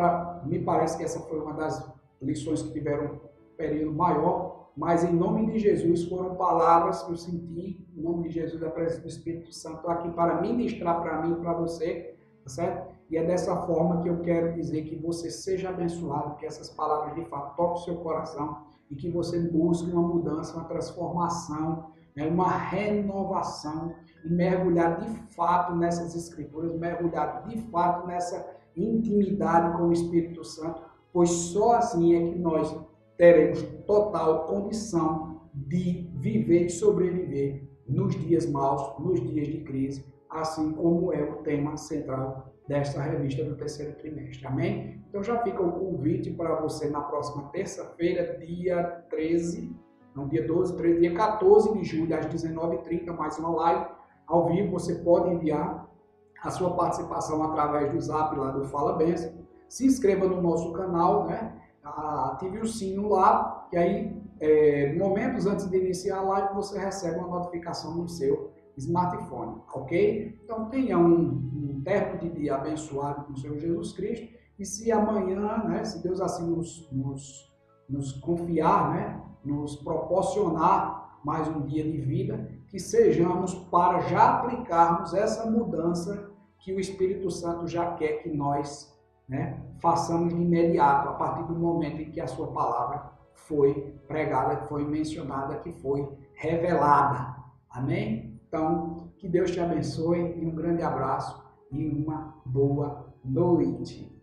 me parece que essa foi uma das lições que tiveram um período maior, mas em nome de Jesus foram palavras que eu senti, em nome de Jesus, a presença do Espírito Santo aqui para ministrar para mim e para você, tá certo? E é dessa forma que eu quero dizer que você seja abençoado, que essas palavras de fato toquem o seu coração e que você busque uma mudança, uma transformação, uma renovação e mergulhar de fato nessas escrituras, mergulhar de fato nessa intimidade com o Espírito Santo, pois só assim é que nós teremos total condição de viver e sobreviver nos dias maus, nos dias de crise, assim como é o tema central desta revista do terceiro trimestre. Amém? Então já fica o convite para você na próxima terça-feira, dia 13, não, dia 12, 13, dia 14 de julho, às 19h30, mais uma live ao vivo. Você pode enviar a sua participação através do zap lá do Fala Benção. Se inscreva no nosso canal, né? Ative o sino lá, que aí, momentos antes de iniciar a live, você recebe uma notificação no seu smartphone, ok? Então tenha um término de dia abençoado com o Senhor Jesus Cristo, e se amanhã, né, se Deus assim nos confiar, né, nos proporcionar mais um dia de vida, que sejamos para já aplicarmos essa mudança que o Espírito Santo já quer que nós, né, façamos de imediato, a partir do momento em que a sua palavra foi pregada, que foi mencionada, que foi revelada. Amém? Então, que Deus te abençoe e um grande abraço e uma boa noite.